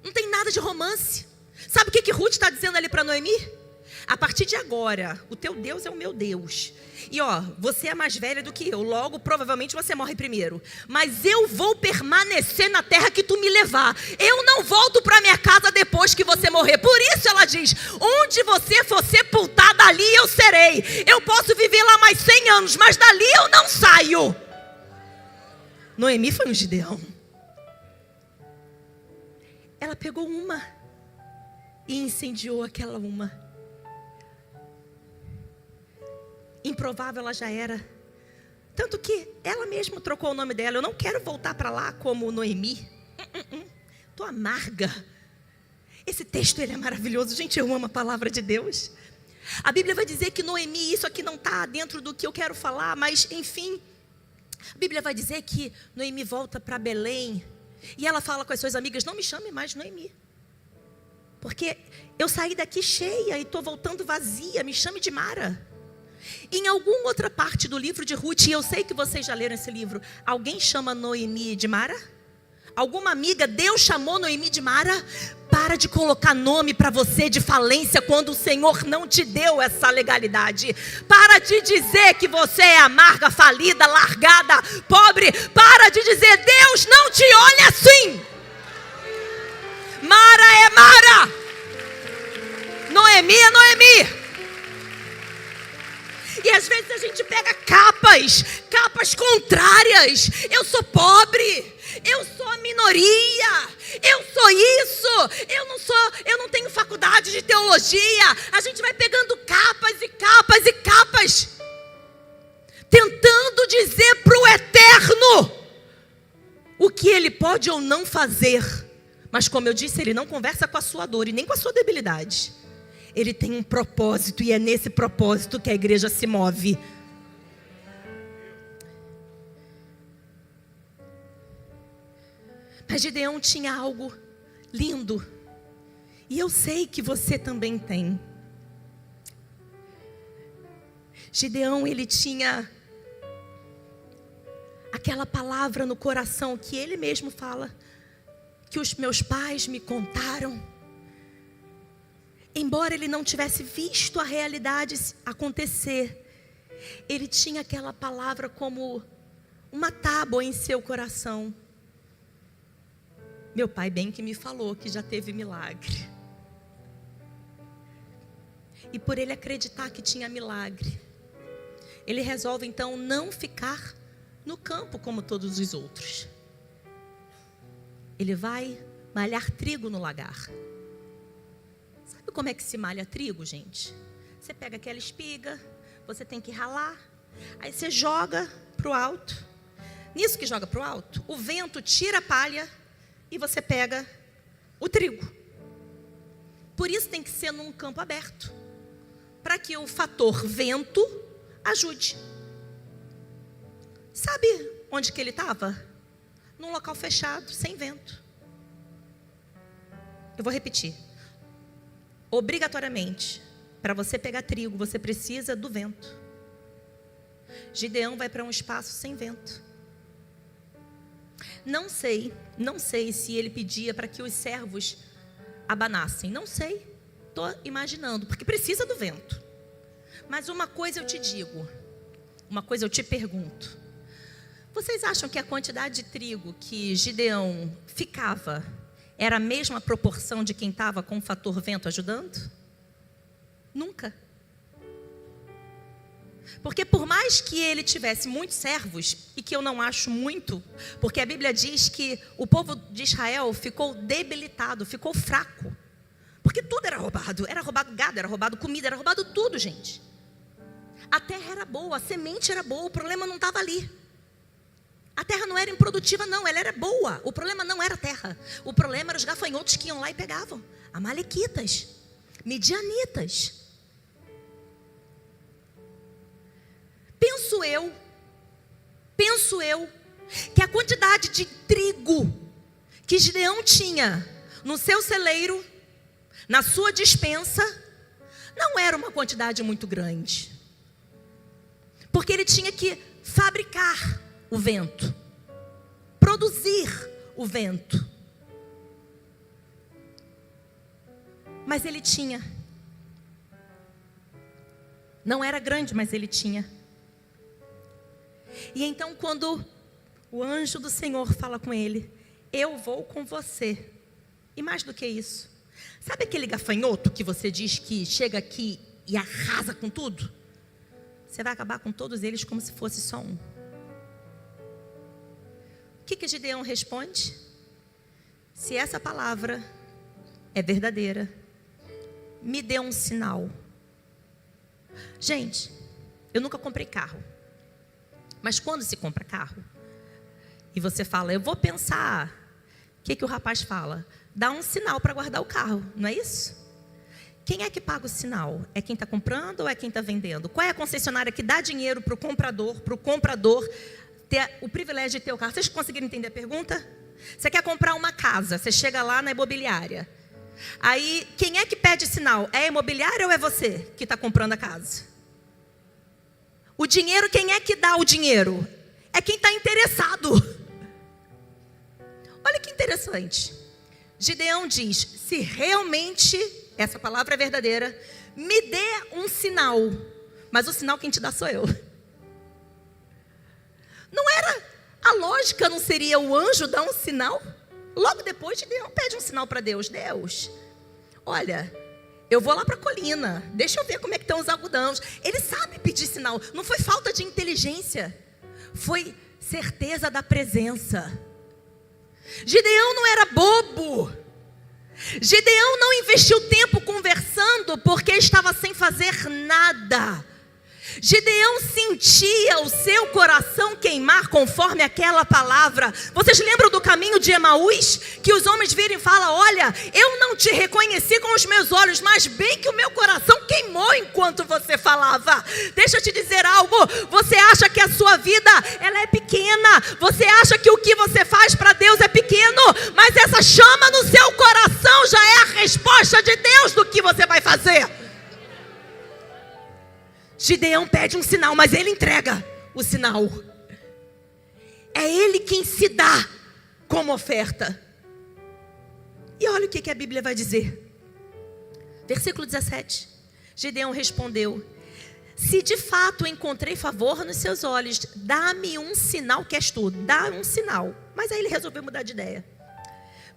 Não tem nada de romance. Sabe o que Ruth está dizendo ali para Noemi? A partir de agora, o teu Deus é o meu Deus. E você é mais velha do que eu, logo provavelmente você morre primeiro. Mas eu vou permanecer na terra que tu me levar. Eu não volto para minha casa depois que você morrer. Por isso ela diz: onde você for sepultada, ali eu serei. Eu posso viver lá mais 100 anos, mas dali eu não saio. Noemi foi um Gideão. Ela pegou uma e incendiou aquela uma. Improvável ela já era. Tanto que ela mesma trocou o nome dela. Eu não quero voltar para lá como Noemi. Estou amarga. Esse texto ele é maravilhoso. Gente, eu amo a palavra de Deus. A Bíblia vai dizer que Noemi, isso aqui não está dentro do que eu quero falar, mas enfim. A Bíblia vai dizer que Noemi volta para Belém. E ela fala com as suas amigas: não me chame mais Noemi. Porque eu saí daqui cheia e estou voltando vazia. Me chame de Mara. Em alguma outra parte do livro de Ruth, e eu sei que vocês já leram esse livro, alguém chama Noemi de Mara? Alguma amiga, Deus chamou Noemi de Mara? Para de colocar nome para você de falência quando o Senhor não te deu essa legalidade. Para de dizer que você é amarga, falida, largada, pobre. Para de dizer: Deus não te olha assim. Mara é Mara. Noemi é Noemi. E às vezes a gente pega capas contrárias. Eu sou pobre, eu sou a minoria, eu sou isso, eu não tenho faculdade de teologia. A gente vai pegando capas e capas e capas, tentando dizer para o eterno o que ele pode ou não fazer. Mas como eu disse, ele não conversa com a sua dor e nem com a sua debilidade. Ele tem um propósito e é nesse propósito que a igreja se move. Mas Gideão tinha algo lindo. E eu sei que você também tem. Gideão, ele tinha aquela palavra no coração que ele mesmo fala, que os meus pais me contaram. Embora ele não tivesse visto a realidade acontecer, ele tinha aquela palavra como uma tábua em seu coração. Meu pai bem que me falou que já teve milagre. E por ele acreditar que tinha milagre, ele resolve então não ficar no campo como todos os outros. Ele vai malhar trigo no lagar. Sabe como é que se malha trigo, gente? Você pega aquela espiga, você tem que ralar, aí você joga para o alto. Nisso que joga para o alto, o vento tira a palha e você pega o trigo. Por isso tem que ser num campo aberto, para que o fator vento ajude. Sabe onde que ele estava? Num local fechado, sem vento. Eu vou repetir. Obrigatoriamente, para você pegar trigo, você precisa do vento. Gideão vai para um espaço sem vento. Não sei se ele pedia para que os servos abanassem. Não sei, estou imaginando, porque precisa do vento. Mas uma coisa eu te digo, uma coisa eu te pergunto. Vocês acham que a quantidade de trigo que Gideão ficava era a mesma proporção de quem estava com o fator vento ajudando? Nunca. Porque por mais que ele tivesse muitos servos, e que eu não acho muito, porque a Bíblia diz que o povo de Israel ficou debilitado, ficou fraco. Porque tudo era roubado gado, era roubado comida, era roubado tudo, gente. A terra era boa, a semente era boa, o problema não estava ali. A terra não era improdutiva não, ela era boa. O problema não era a terra, o problema eram os gafanhotos que iam lá e pegavam. Amalequitas, midianitas. Penso eu, que a quantidade de trigo que Gideão tinha no seu celeiro, na sua despensa, não era uma quantidade muito grande. Porque ele tinha que fabricar o vento, produzir o vento. Mas ele tinha. Não era grande, mas ele tinha. E então quando o anjo do Senhor fala com ele, eu vou com você. E mais do que isso, sabe aquele gafanhoto que você diz que chega aqui e arrasa com tudo? Você vai acabar com todos eles como se fosse só um. O que Gideão responde? Se essa palavra é verdadeira, me dê um sinal. Gente, eu nunca comprei carro. Mas quando se compra carro, e você fala, eu vou pensar, o que o rapaz fala? Dá um sinal para guardar o carro, não é isso? Quem é que paga o sinal? É quem está comprando ou é quem está vendendo? Qual é a concessionária que dá dinheiro para o comprador ter o privilégio de ter o carro? Vocês conseguiram entender a pergunta? Você quer comprar uma casa, você chega lá na imobiliária. Aí, quem é que pede sinal? É a imobiliária ou é você que está comprando a casa? O dinheiro, quem é que dá o dinheiro? É quem está interessado. Olha que interessante. Gideão diz, se realmente essa palavra é verdadeira, me dê um sinal. Mas o sinal quem te dá sou eu. Não era, a lógica não seria o anjo dar um sinal? Logo depois, Gideão pede um sinal para Deus. Deus, olha, eu vou lá para a colina, deixa eu ver como é que estão os algodões. Ele sabe pedir sinal, não foi falta de inteligência, foi certeza da presença. Gideão não era bobo. Gideão não investiu tempo conversando porque estava sem fazer nada. Gideão sentia o seu coração queimar conforme aquela palavra. Vocês lembram do caminho de Emaús? Que os homens viram e falam, olha, eu não te reconheci com os meus olhos, mas bem que o meu coração queimou enquanto você falava. Deixa eu te dizer algo, você acha que a sua vida ela é pequena, você acha que o que você faz para Deus é pequeno, mas essa chama no seu coração já é a resposta de Deus do que você vai fazer. Gideão pede um sinal, mas ele entrega o sinal. É ele quem se dá como oferta. E olha o que a Bíblia vai dizer. Versículo 17. Gideão respondeu, se de fato encontrei favor nos seus olhos, dá-me um sinal que és tu. Dá um sinal. Mas aí ele resolveu mudar de ideia.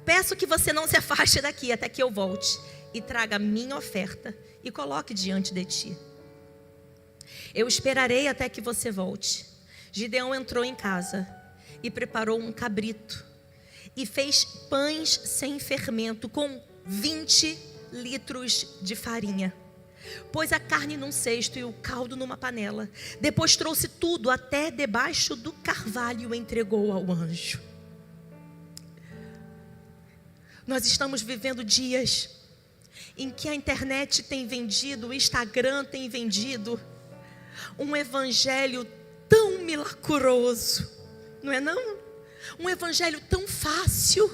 Peço que você não se afaste daqui até que eu volte e traga a minha oferta e coloque diante de ti. Eu esperarei até que você volte. Gideão entrou em casa e preparou um cabrito e fez pães sem fermento com 20 litros de farinha. Pôs a carne num cesto e o caldo numa panela. Depois trouxe tudo até debaixo do carvalho e o entregou ao anjo. Nós estamos vivendo dias em que a internet tem vendido, o Instagram tem vendido um evangelho tão milagroso, não é não? Um evangelho tão fácil,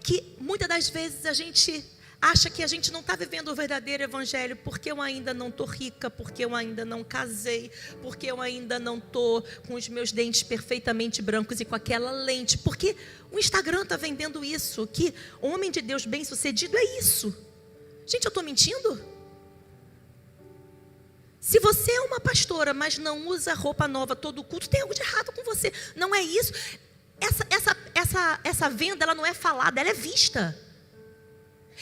que muitas das vezes a gente acha que a gente não está vivendo o verdadeiro evangelho, porque eu ainda não estou rica, porque eu ainda não casei, porque eu ainda não estou com os meus dentes perfeitamente brancos e com aquela lente, porque o Instagram está vendendo isso, que homem de Deus bem sucedido é isso. Gente, eu estou mentindo? Se você é uma pastora, mas não usa roupa nova todo culto, tem algo de errado com você. Não é isso. Essa venda, ela não é falada, ela é vista.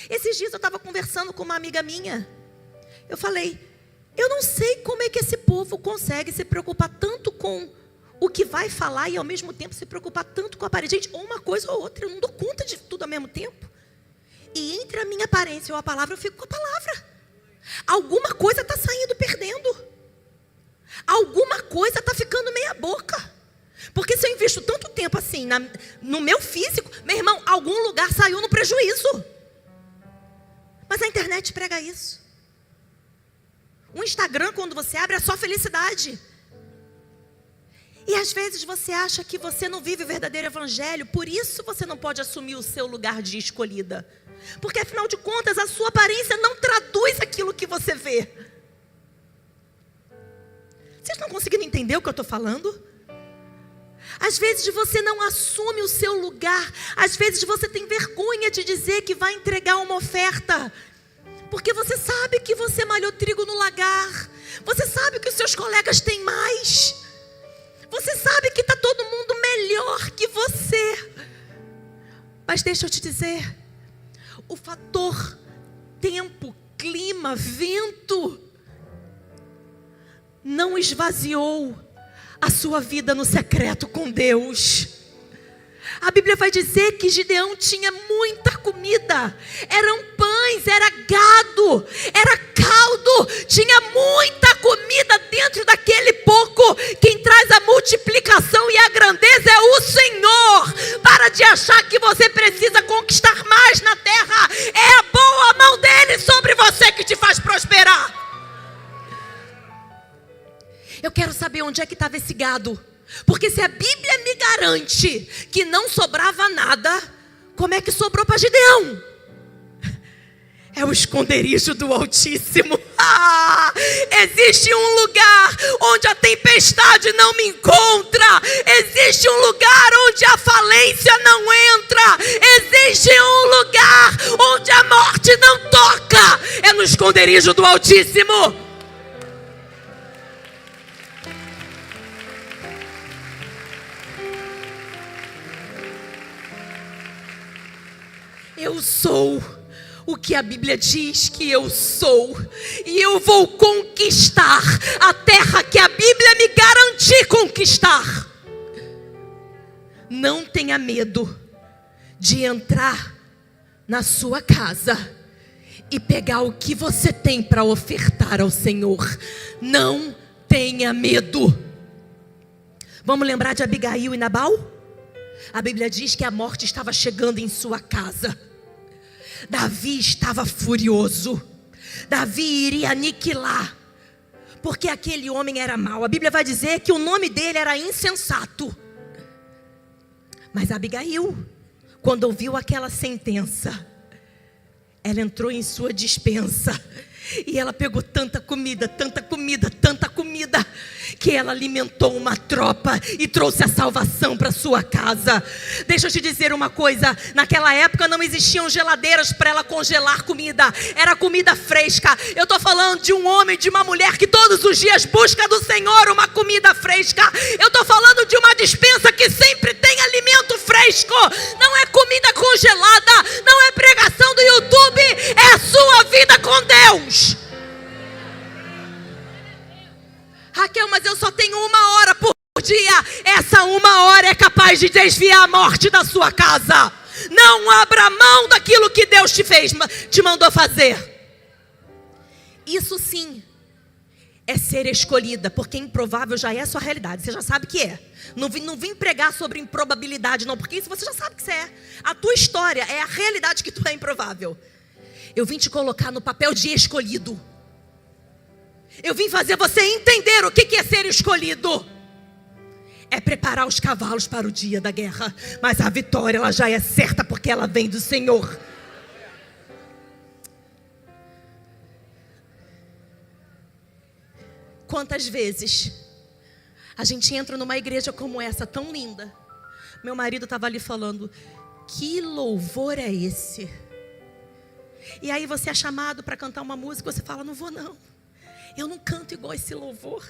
Esses dias eu estava conversando com uma amiga minha. Eu falei, eu não sei como é que esse povo consegue se preocupar tanto com o que vai falar e ao mesmo tempo se preocupar tanto com a aparência. Gente, ou uma coisa ou outra, eu não dou conta de tudo ao mesmo tempo. E entre a minha aparência ou a palavra, eu fico com a palavra. Alguma coisa está saindo perdendo. Alguma coisa está ficando meia boca. Porque se eu investo tanto tempo assim no meu físico, meu irmão, algum lugar saiu no prejuízo. Mas a internet prega isso. O Instagram, quando você abre, é só felicidade. E às vezes você acha que você não vive o verdadeiro evangelho, por isso você não pode assumir o seu lugar de escolhida. Porque afinal de contas, a sua aparência não traduz aquilo que você vê. Vocês estão conseguindo entender o que eu estou falando? Às vezes você não assume o seu lugar. Às vezes você tem vergonha de dizer que vai entregar uma oferta. Porque você sabe que você malhou trigo no lagar. Você sabe que os seus colegas têm mais. Você sabe que está todo mundo melhor que você. Mas deixa eu te dizer, o fator tempo, clima, vento não esvaziou a sua vida no secreto com Deus. A Bíblia vai dizer que Gideão tinha muita comida. Eram pães, era gado, era caldo. Tinha muita comida dentro daquele pouco. Quem traz a multiplicação e a grandeza é o Senhor. Para de achar que você precisa conquistar mais na terra. É a boa mão dele sobre você que te faz prosperar. Eu quero saber onde é que estava esse gado. Porque se a Bíblia me garante que não sobrava nada, como é que sobrou para Gideão? É o esconderijo do Altíssimo. Existe um lugar onde a tempestade não me encontra. Existe um lugar onde a falência não entra. Existe um lugar onde a morte não toca. É no esconderijo do Altíssimo. Eu sou o que a Bíblia diz que eu sou. E eu vou conquistar a terra que a Bíblia me garantir conquistar. Não tenha medo de entrar na sua casa e pegar o que você tem para ofertar ao Senhor. Não tenha medo. Vamos lembrar de Abigail e Nabal? A Bíblia diz que a morte estava chegando em sua casa. Davi estava furioso. Davi iria aniquilar, porque aquele homem era mau. A Bíblia vai dizer que o nome dele era insensato. Mas Abigail, quando ouviu aquela sentença, ela entrou em sua despensa e ela pegou tanta comida, que ela alimentou uma tropa e trouxe a salvação para sua casa. Deixa eu te dizer uma coisa, naquela época não existiam geladeiras para ela congelar comida, era comida fresca. Eu estou falando de um homem, de uma mulher que todos os dias busca do Senhor uma comida fresca. Eu estou falando de uma despensa que sempre tem alimento fresco. Não é comida congelada, não é pregação do YouTube, é a sua vida com Deus. Raquel, mas eu só tenho 1 hora por dia. Essa 1 hora é capaz de desviar a morte da sua casa. Não abra mão daquilo que Deus te mandou fazer. Isso sim é ser escolhida, porque improvável já é a sua realidade. Você já sabe que é. Não vim pregar sobre improbabilidade não, porque isso você já sabe que você é. A tua história é a realidade que tu é improvável. Eu vim te colocar no papel de escolhido. Eu vim fazer você entender o que é ser escolhido. É preparar os cavalos para o dia da guerra. Mas a vitória ela já é certa, porque ela vem do Senhor. Quantas vezes a gente entra numa igreja como essa, tão linda. Meu marido estava ali falando, que louvor é esse? E aí você é chamado para cantar uma música, você fala, não vou não. Eu não canto igual esse louvor.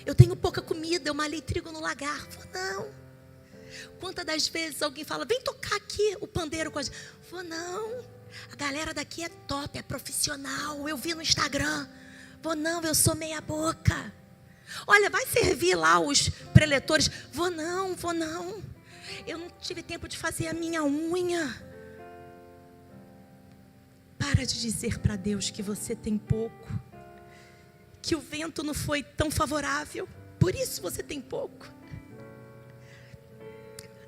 Eu tenho pouca comida, eu malhei trigo no lagar. Vou não. Quantas das vezes alguém fala, vem tocar aqui o pandeiro com a gente. Vou não. A galera daqui é top, é profissional. Eu vi no Instagram. Vou não, eu sou meia boca. Olha, vai servir lá os preletores. Vou não, vou não. Eu não tive tempo de fazer a minha unha. Para de dizer para Deus que você tem pouco. Que o vento não foi tão favorável. Por isso você tem pouco.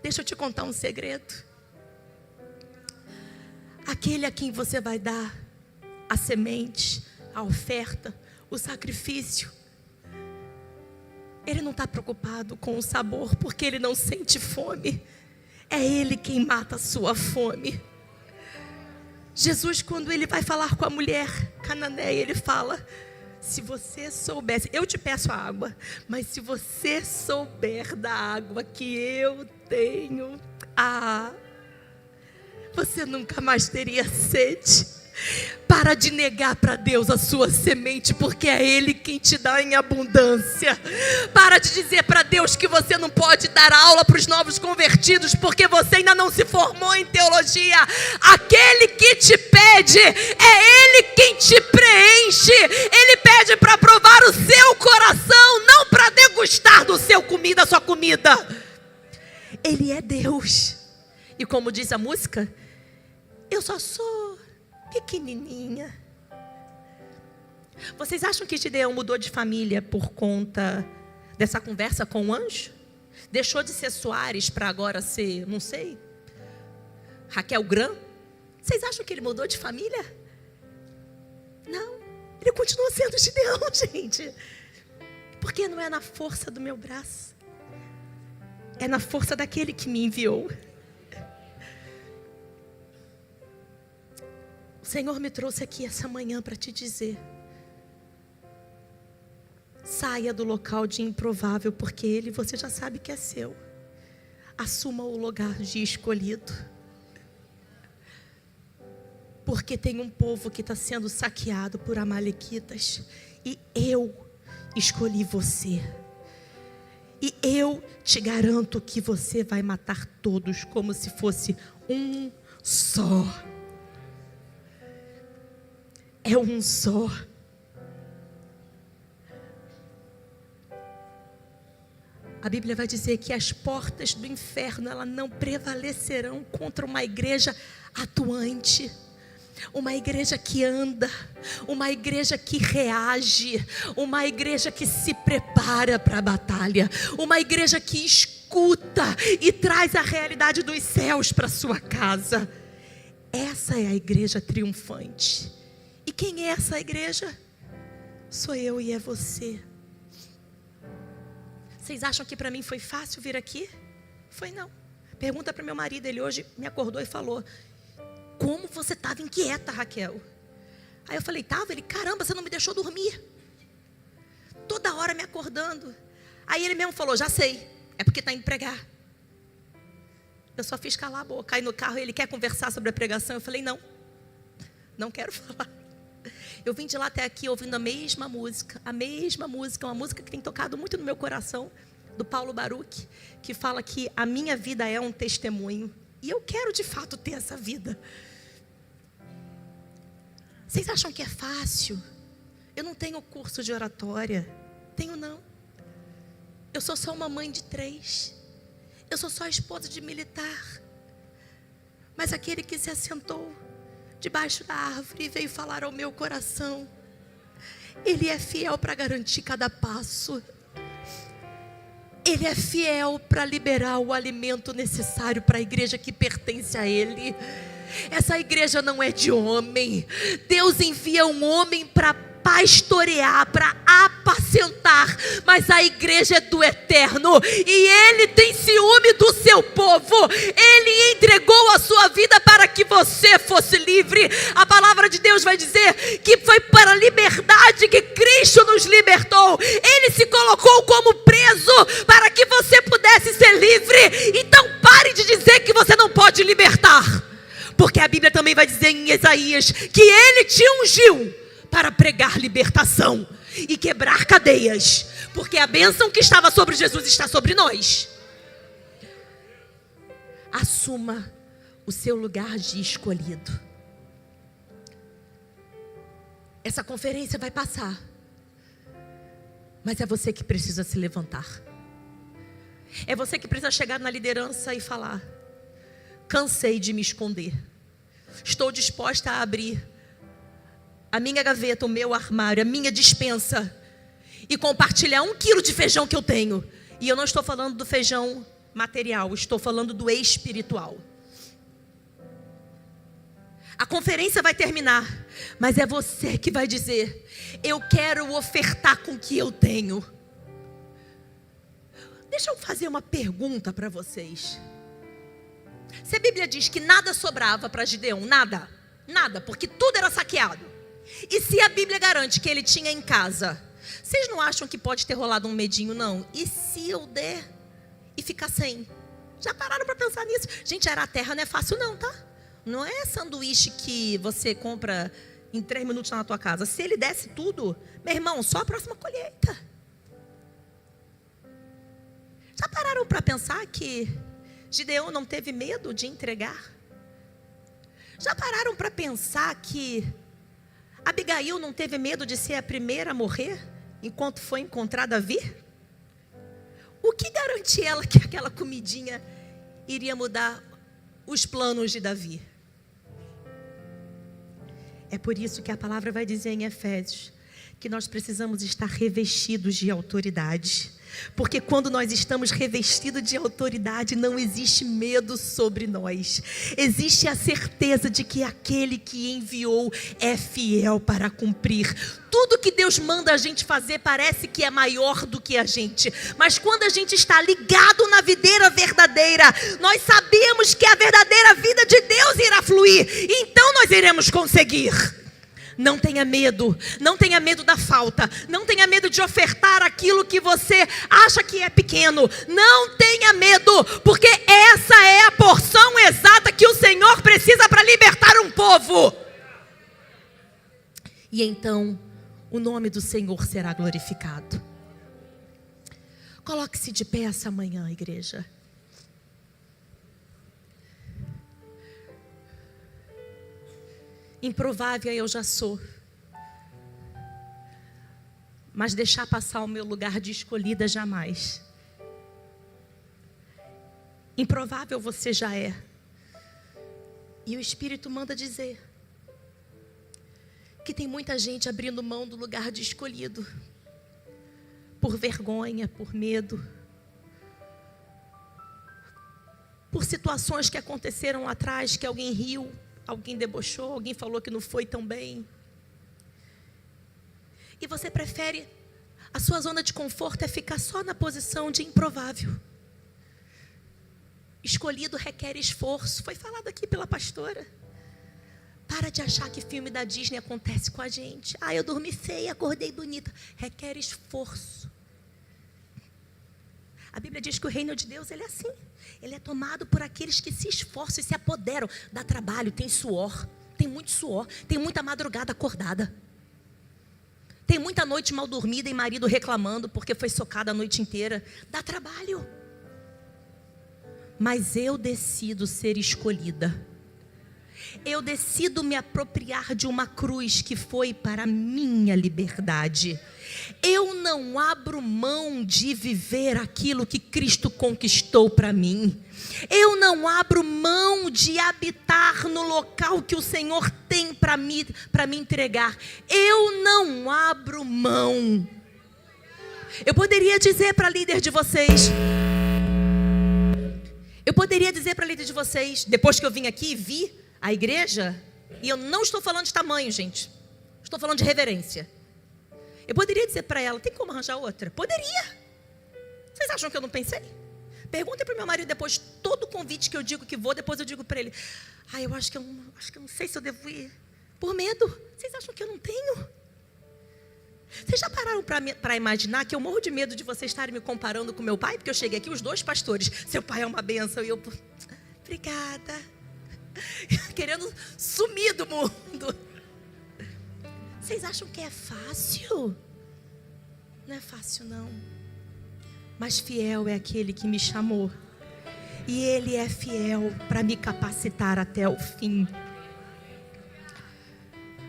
Deixa eu te contar um segredo. Aquele a quem você vai dar a semente, a oferta, o sacrifício, ele não está preocupado com o sabor, porque ele não sente fome. É ele quem mata a sua fome. Jesus, quando ele vai falar com a mulher cananeia, ele fala, se você soubesse, eu te peço a água, mas se você souber da água que eu tenho, você nunca mais teria sede. Para de negar para Deus a sua semente, porque é Ele quem te dá em abundância. Para de dizer para Deus que você não pode dar aula para os novos convertidos, porque você ainda não se formou em teologia. Aquele que te pede, é Ele quem te preenche. Ele pede para provar o seu coração, não para degustar do seu comida, sua comida. Ele é Deus. E como diz a música, eu só sou pequenininha. Vocês acham que Gideão mudou de família por conta dessa conversa com o anjo? Deixou de ser Soares para agora ser, não sei, Raquel Gran? Vocês acham que ele mudou de família? Não, ele continua sendo Gideão, gente. Porque não é na força do meu braço, é na força daquele que me enviou. O Senhor me trouxe aqui essa manhã para te dizer: saia do local de improvável, porque Ele, você já sabe que é seu. Assuma o lugar de escolhido. Porque tem um povo que está sendo saqueado por amalequitas, e eu escolhi você. E eu te garanto que você vai matar todos como se fosse um só. É um só. A Bíblia vai dizer que as portas do inferno, elas não prevalecerão contra uma igreja atuante. Uma igreja que anda, uma igreja que reage, uma igreja que se prepara para a batalha, uma igreja que escuta e traz a realidade dos céus para sua casa. Essa é a igreja triunfante. E quem é essa igreja? Sou eu e é você. Vocês acham que para mim foi fácil vir aqui? Foi não. Pergunta para meu marido, ele hoje me acordou e falou: como você estava inquieta, Raquel? Aí eu falei, estava. Ele, caramba, você não me deixou dormir. Toda hora me acordando. Aí ele mesmo falou, já sei, é porque está indo pregar. Eu só fiz calar a boca. Aí no carro ele quer conversar sobre a pregação. Eu falei, não quero falar. Eu vim de lá até aqui ouvindo a mesma música, uma música que tem tocado muito no meu coração, do Paulo Baruch, que fala que a minha vida é um testemunho. E eu quero de fato ter essa vida. Vocês acham que é fácil? Eu não tenho curso de oratória. Tenho não. Eu sou só uma mãe de 3. Eu sou só esposa de militar. Mas aquele que se assentou debaixo da árvore e veio falar ao meu coração, Ele é fiel para garantir cada passo. Ele é fiel para liberar o alimento necessário para a igreja que pertence a Ele. Essa igreja não é de homem. Deus envia um homem para pastorear, para apacentar, mas a igreja é do Eterno, e Ele tem ciúme do seu povo. Ele entregou a sua vida para que você fosse livre. A palavra de Deus vai dizer que foi para a liberdade que Cristo nos libertou. Ele se colocou como preso para que você pudesse ser livre. Então pare de dizer que você não pode libertar, porque a Bíblia também vai dizer em Isaías que Ele te ungiu para pregar libertação e quebrar cadeias, porque a bênção que estava sobre Jesus está sobre nós. Assuma o seu lugar de escolhido. Essa conferência vai passar, mas é você que precisa se levantar. É você que precisa chegar na liderança e falar: cansei de me esconder. Estou disposta a abrir a minha gaveta, o meu armário, a minha despensa e compartilhar 1 quilo de feijão que eu tenho. E eu não estou falando do feijão material, estou falando do espiritual. A conferência vai terminar, mas é você que vai dizer: eu quero ofertar com o que eu tenho. Deixa eu fazer uma pergunta para vocês. Se a Bíblia diz que nada sobrava para Gideão, nada, porque tudo era saqueado. E se a Bíblia garante que ele tinha em casa, vocês não acham que pode ter rolado um medinho, não? E se eu der e ficar sem? Já pararam para pensar nisso? Gente, arar a terra não é fácil não, tá? Não é sanduíche que você compra em 3 minutos na tua casa. Se ele desse tudo, meu irmão, só a próxima colheita. Já pararam para pensar que Gideão não teve medo de entregar? Já pararam para pensar que Abigail não teve medo de ser a primeira a morrer enquanto foi encontrada a vir? O que garante ela que aquela comidinha iria mudar os planos de Davi? É por isso que a palavra vai dizer em Efésios que nós precisamos estar revestidos de autoridade. Porque quando nós estamos revestidos de autoridade, não existe medo sobre nós. Existe a certeza de que aquele que enviou é fiel para cumprir. Tudo que Deus manda a gente fazer parece que é maior do que a gente. Mas quando a gente está ligado na videira verdadeira, nós sabemos que a verdadeira vida de Deus irá fluir. Então nós iremos conseguir. Não tenha medo da falta, não tenha medo de ofertar aquilo que você acha que é pequeno. Não tenha medo, porque essa é a porção exata que o Senhor precisa para libertar um povo. E então, o nome do Senhor será glorificado. Coloque-se de pé essa manhã, igreja. Improvável eu já sou, mas deixar passar o meu lugar de escolhida jamais. Improvável você já é, e o Espírito manda dizer que tem muita gente abrindo mão do lugar de escolhido, por vergonha, por medo, por situações que aconteceram lá atrás, que alguém riu, alguém debochou, alguém falou que não foi tão bem. E você prefere, a sua zona de conforto é ficar só na posição de improvável. Escolhido requer esforço. Foi falado aqui pela pastora. Para de achar que filme da Disney acontece com a gente. Eu dormi feia, acordei bonita. Requer esforço. A Bíblia diz que o reino de Deus, ele é assim. Ele é tomado por aqueles que se esforçam e se apoderam. Dá trabalho, tem suor. Tem muito suor. Tem muita madrugada acordada. Tem muita noite mal dormida e marido reclamando porque foi socada a noite inteira. Dá trabalho. Mas eu decido ser escolhida. Eu decido me apropriar de uma cruz que foi para a minha liberdade. Eu não abro mão de viver aquilo que Cristo conquistou para mim. Eu não abro mão de habitar no local que o Senhor tem para me entregar. Eu não abro mão. Eu poderia dizer para a líder de vocês, depois que eu vim aqui e vi a igreja, e eu não estou falando de tamanho, gente, estou falando de reverência. Eu poderia dizer para ela, tem como arranjar outra? Poderia. Vocês acham que eu não pensei? Perguntem para o meu marido depois, todo convite que eu digo que vou, depois eu digo para ele, eu acho que eu não sei se eu devo ir. Por medo. Vocês acham que eu não tenho? Vocês já pararam para imaginar que eu morro de medo de vocês estarem me comparando com meu pai? Porque eu cheguei aqui, os dois pastores, seu pai é uma bênção, e eu, obrigada. Querendo sumir do mundo. Vocês acham que é fácil? Não é fácil, não. Mas fiel é aquele que me chamou. E Ele é fiel para me capacitar até o fim.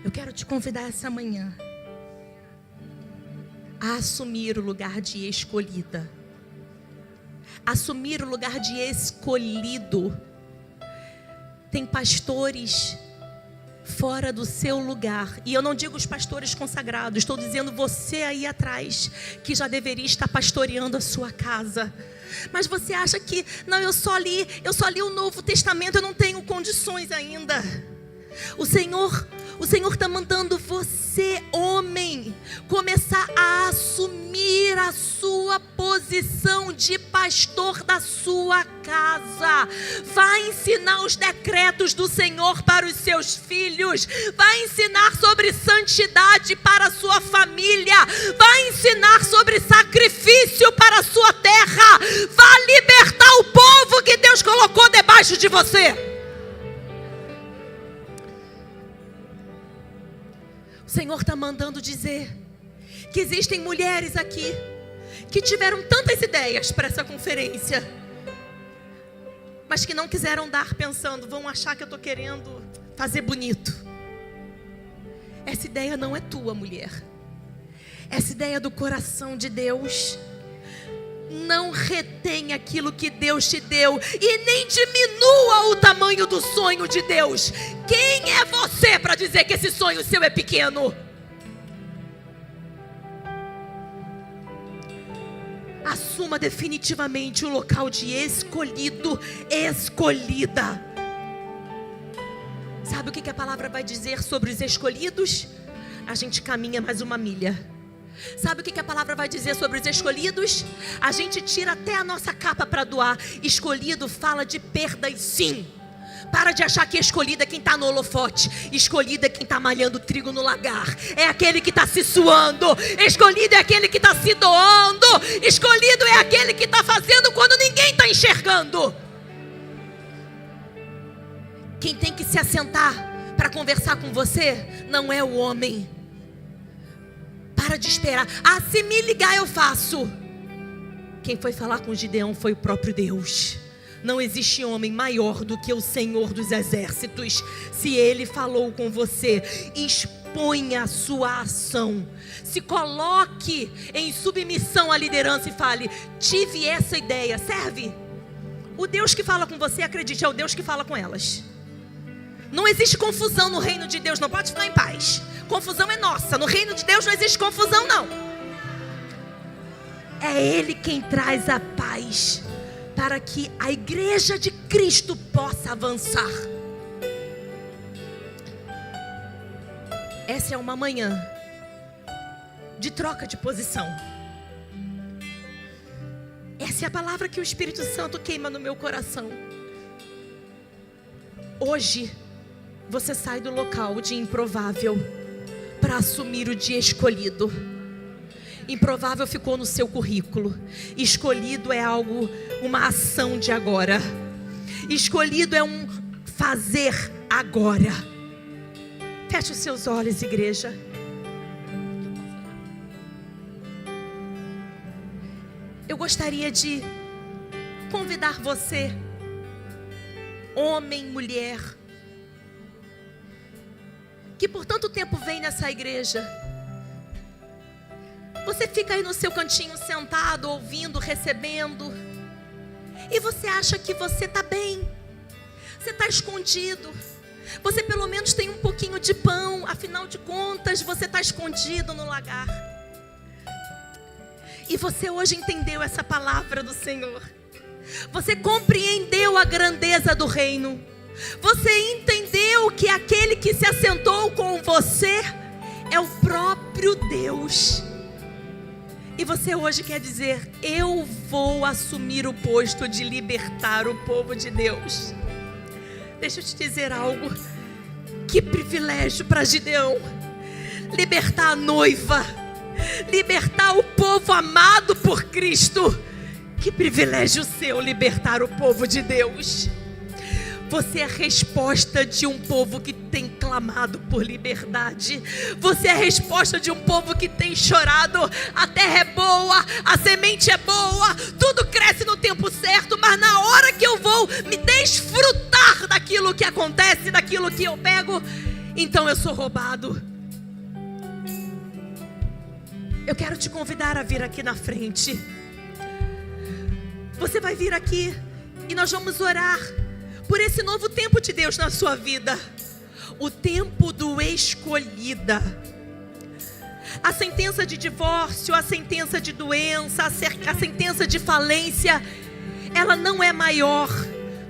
Eu quero te convidar essa manhã a assumir o lugar de escolhida. Assumir o lugar de escolhido. Tem pastores fora do seu lugar. E eu não digo os pastores consagrados, estou dizendo você aí atrás, que já deveria estar pastoreando a sua casa. Mas você acha que, não, eu só li o Novo Testamento, eu não tenho condições ainda. O Senhor está mandando você, homem, começar a assumir a sua posição de pastor da sua casa. Vai ensinar os decretos do Senhor para os seus filhos. Vai ensinar sobre santidade para a sua família. Vai ensinar sobre sacrifício para a sua terra. Vai libertar o povo que Deus colocou debaixo de você. O Senhor está mandando dizer que existem mulheres aqui que tiveram tantas ideias para essa conferência, mas que não quiseram dar pensando, vão achar que eu estou querendo fazer bonito. Essa ideia não é tua, mulher. Essa ideia é do coração de Deus. Não retém aquilo que Deus te deu e nem diminua o tamanho do sonho de Deus. Quem é você para dizer que esse sonho seu é pequeno? Assuma definitivamente o local de escolhido, escolhida. Sabe o que a palavra vai dizer sobre os escolhidos? A gente caminha mais uma milha. Sabe o que a palavra vai dizer sobre os escolhidos? A gente tira até a nossa capa para doar. Escolhido fala de perdas, sim. Para de achar que escolhido é quem está no holofote. Escolhido é quem está malhando trigo no lagar. É aquele que está se suando. Escolhido é aquele que está se doando. Escolhido é aquele que está fazendo quando ninguém está enxergando. Quem tem que se assentar para conversar com você não é o homem. Para de esperar. Ah, se me ligar eu faço. Quem foi falar com Gideão foi o próprio Deus. Não existe homem maior do que o Senhor dos exércitos. Se Ele falou com você, exponha a sua ação. Se coloque em submissão à liderança e fale, tive essa ideia, serve? O Deus que fala com você, acredite, é o Deus que fala com elas. Não existe confusão no reino de Deus, não pode ficar em paz. Confusão é nossa, no reino de Deus não existe confusão não. É Ele quem traz a paz para que a igreja de Cristo possa avançar. Essa é uma manhã de troca de posição. Essa é a palavra que o Espírito Santo queima no meu coração. Hoje você sai do local de improvável para assumir o dia escolhido. Improvável ficou no seu currículo. Escolhido é algo, uma ação de agora. Escolhido é um fazer agora. Feche os seus olhos, igreja. Eu gostaria de convidar você, homem, mulher, que por tanto tempo vem nessa igreja. Você fica aí no seu cantinho sentado, ouvindo, recebendo, e você acha que você está bem. Você está escondido. Você pelo menos tem um pouquinho de pão. Afinal de contas, você está escondido no lagar. E você hoje entendeu essa palavra do Senhor. Você compreendeu a grandeza do reino. Você entendeu que aquele que se assentou com você é o próprio Deus. E você hoje quer dizer, eu vou assumir o posto de libertar o povo de Deus. Deixa eu te dizer algo. Que privilégio para Gideão. Libertar a noiva. Libertar o povo amado por Cristo. Que privilégio seu libertar o povo de Deus. Você é a resposta de um povo que tem clamado por liberdade. Você é a resposta de um povo que tem chorado. A terra é boa, a semente é boa, tudo cresce no tempo certo, mas na hora que eu vou me desfrutar daquilo que acontece, daquilo que eu pego, então eu sou roubado. Eu quero te convidar a vir aqui na frente. Você vai vir aqui e nós vamos orar por esse novo tempo de Deus na sua vida. O tempo do escolhida. A sentença de divórcio, a sentença de doença, a sentença de falência, ela não é maior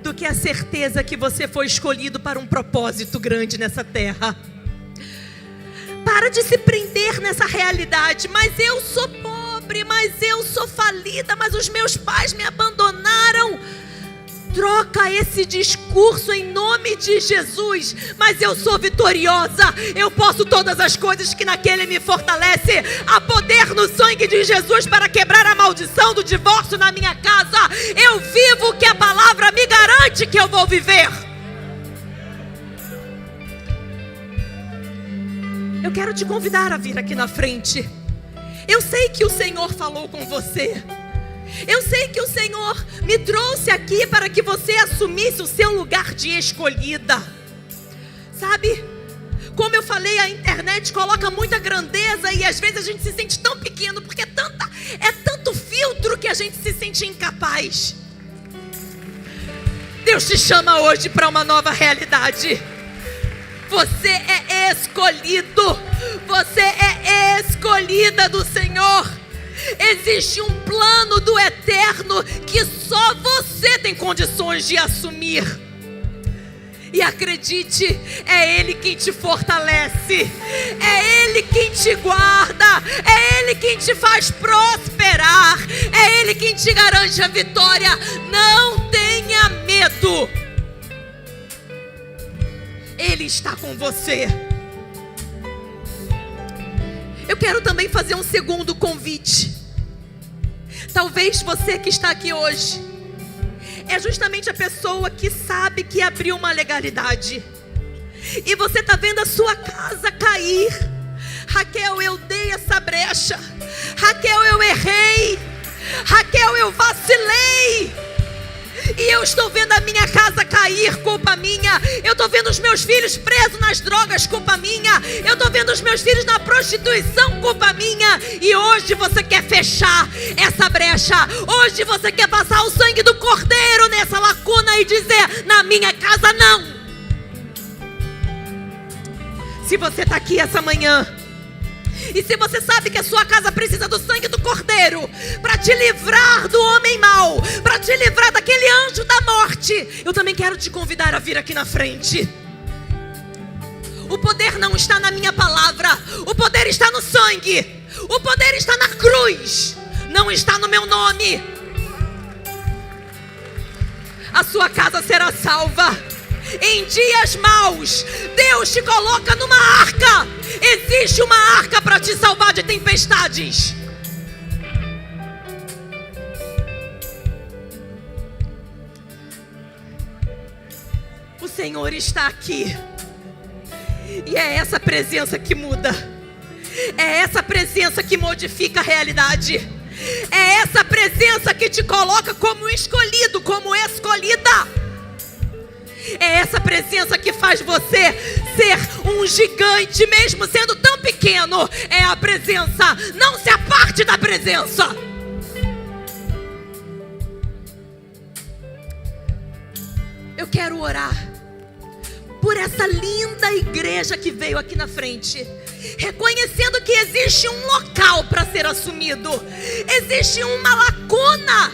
do que a certeza que você foi escolhido para um propósito grande nessa terra. Para de se prender nessa realidade. Mas eu sou pobre, mas eu sou falida, mas os meus pais me abandonaram. Troca esse discurso em nome de Jesus. Mas eu sou vitoriosa, eu posso todas as coisas que naquele me fortalece. Há poder no sangue de Jesus para quebrar a maldição do divórcio na minha casa. Eu vivo o que a palavra me garante que eu vou viver. Eu quero te convidar a vir aqui na frente. Eu sei que o Senhor falou com você. Eu sei que o Senhor me trouxe aqui para que você assumisse o seu lugar de escolhida. Sabe? Como eu falei, a internet coloca muita grandeza e às vezes a gente se sente tão pequeno porque é tanto filtro que a gente se sente incapaz. Deus te chama hoje para uma nova realidade. Você é escolhido. Você é escolhida do Senhor. Existe um plano do eterno que só você tem condições de assumir. E acredite, é Ele quem te fortalece, é Ele quem te guarda, é Ele quem te faz prosperar, é Ele quem te garante a vitória. Não tenha medo. Ele está com você. Eu quero também fazer um segundo convite. Talvez você que está aqui hoje é justamente a pessoa que sabe que abriu uma legalidade. E você está vendo a sua casa cair. Raquel, eu dei essa brecha. Raquel, eu errei. Raquel, eu vacilei. E eu estou vendo a minha casa cair, culpa minha. Eu estou vendo os meus filhos presos nas drogas, culpa minha. Eu estou vendo os meus filhos na prostituição, culpa minha. E hoje você quer fechar essa brecha. Hoje você quer passar o sangue do Cordeiro nessa lacuna e dizer: na minha casa não. Se você está aqui essa manhã e se você sabe que a sua casa precisa do sangue do Cordeiro para te livrar do homem mau, para te livrar daquele anjo da morte, eu também quero te convidar a vir aqui na frente. O poder não está na minha palavra, o poder está no sangue, o poder está na cruz, não está no meu nome. A sua casa será salva. Em dias maus, Deus te coloca numa arca. Existe uma arca para te salvar de tempestades. O Senhor está aqui. E é essa presença que muda. É essa presença que modifica a realidade. É essa presença que te coloca como escolhido, como escolhida. É essa presença que faz você ser um gigante, mesmo sendo tão pequeno. É a presença. Não se aparte da presença. Eu quero orar por essa linda igreja que veio aqui na frente, reconhecendo que existe um local para ser assumido. Existe uma lacuna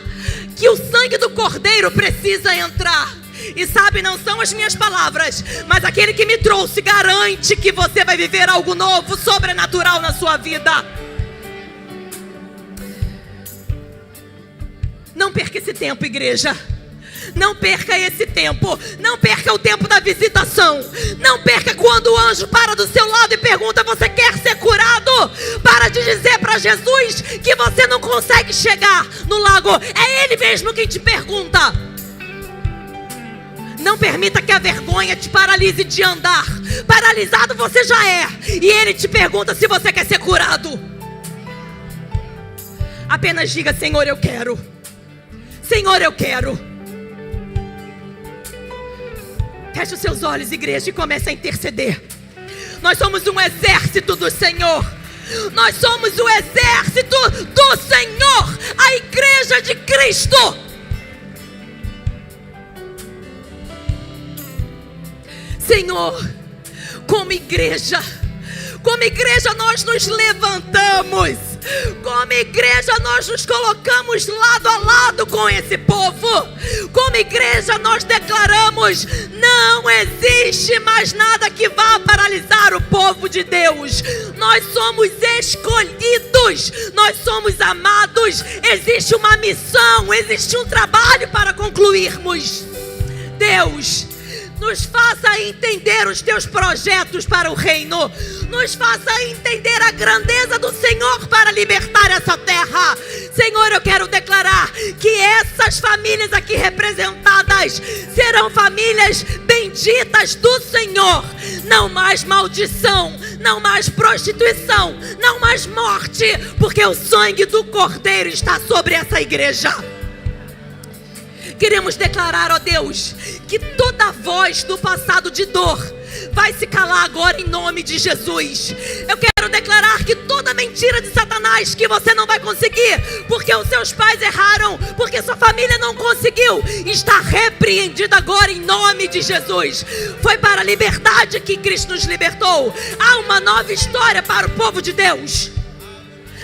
que o sangue do Cordeiro precisa entrar. E sabe, não são as minhas palavras, mas aquele que me trouxe garante que você vai viver algo novo, sobrenatural na sua vida. Não perca esse tempo, igreja. Não perca esse tempo. Não perca o tempo da visitação. Não perca quando o anjo para do seu lado e pergunta: você quer ser curado? Para de dizer para Jesus que você não consegue chegar no lago. É Ele mesmo quem te pergunta. Não permita que a vergonha te paralise de andar. Paralisado você já é. E Ele te pergunta se você quer ser curado. Apenas diga: Senhor, eu quero. Senhor, eu quero. Feche os seus olhos, igreja, e comece a interceder. Nós somos um exército do Senhor. Nós somos o exército do Senhor. A igreja de Cristo. Senhor, como igreja nós nos levantamos. Como igreja nós nos colocamos lado a lado com esse povo. Como igreja nós declaramos: não existe mais nada que vá paralisar o povo de Deus. Nós somos escolhidos, nós somos amados. Existe uma missão, existe um trabalho para concluirmos. Deus, nos faça entender os teus projetos para o reino. Nos faça entender a grandeza do Senhor para libertar essa terra. Senhor, eu quero declarar que essas famílias aqui representadas serão famílias benditas do Senhor. Não mais maldição, não mais prostituição, não mais morte, porque o sangue do Cordeiro está sobre essa igreja. Queremos declarar, ó Deus, que toda voz do passado de dor vai se calar agora em nome de Jesus. Eu quero declarar que toda mentira de Satanás que você não vai conseguir, porque os seus pais erraram, porque sua família não conseguiu, está repreendida agora em nome de Jesus. Foi para a liberdade que Cristo nos libertou. Há uma nova história para o povo de Deus.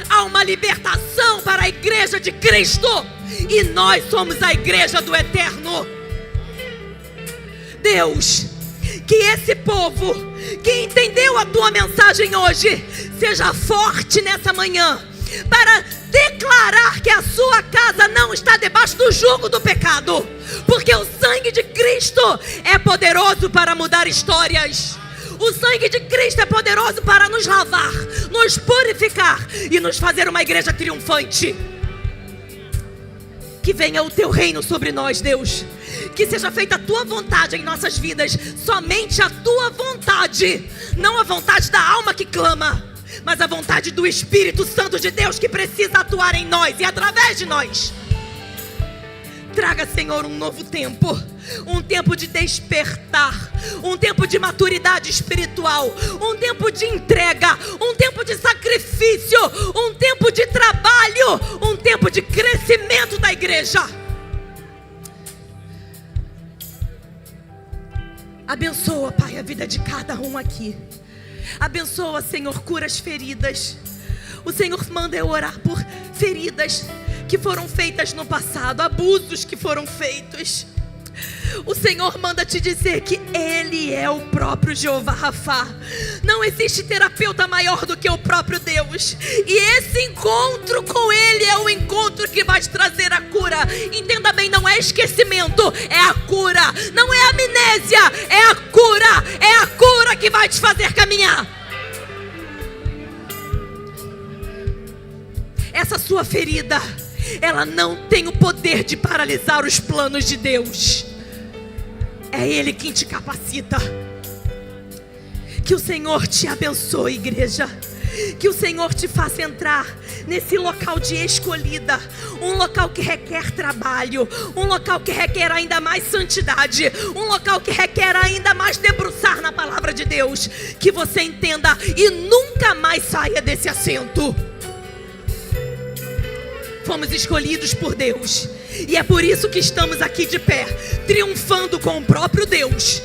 Há uma libertação para a igreja de Cristo. E nós somos a igreja do Eterno. Deus, que esse povo que entendeu a tua mensagem hoje seja forte nessa manhã para declarar que a sua casa não está debaixo do jugo do pecado, porque o sangue de Cristo é poderoso para mudar histórias. O sangue de Cristo é poderoso para nos lavar, nos purificar e nos fazer uma igreja triunfante. Que venha o teu reino sobre nós, Deus. Que seja feita a tua vontade em nossas vidas. Somente a tua vontade. Não a vontade da alma que clama, mas a vontade do Espírito Santo de Deus, que precisa atuar em nós e através de nós. Traga, Senhor, um novo tempo. Um tempo de despertar. Um tempo de maturidade espiritual. Um tempo de entrega. Um tempo de sacrifício. Um tempo de trabalho. Um tempo de crescimento da igreja. Abençoa, Pai, a vida de cada um aqui. Abençoa, Senhor, cura as feridas. O Senhor manda eu orar por feridas que foram feitas no passado, abusos que foram feitos. O Senhor manda te dizer que Ele é o próprio Jeová Rafá. Não existe terapeuta maior do que o próprio Deus. E esse encontro com Ele é o encontro que vai te trazer a cura. Entenda bem, não é esquecimento, é a cura. Não é amnésia, é a cura. É a cura que vai te fazer caminhar. Essa sua ferida, ela não tem o poder de paralisar os planos de Deus. É Ele quem te capacita. Que o Senhor te abençoe, igreja. Que o Senhor te faça entrar nesse local de escolhida. Um local que requer trabalho. Um local que requer ainda mais santidade. Um local que requer ainda mais debruçar na palavra de Deus. Que você entenda e nunca mais saia desse assento. Fomos escolhidos por Deus. E é por isso que estamos aqui de pé, triunfando com o próprio Deus.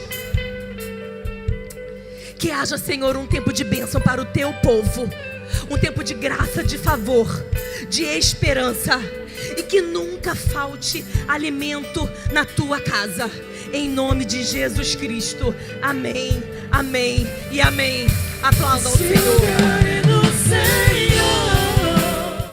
Que haja, Senhor, um tempo de bênção para o teu povo. Um tempo de graça, de favor, de esperança. E que nunca falte alimento na tua casa. Em nome de Jesus Cristo. Amém, amém e amém. Aplauda ao Senhor.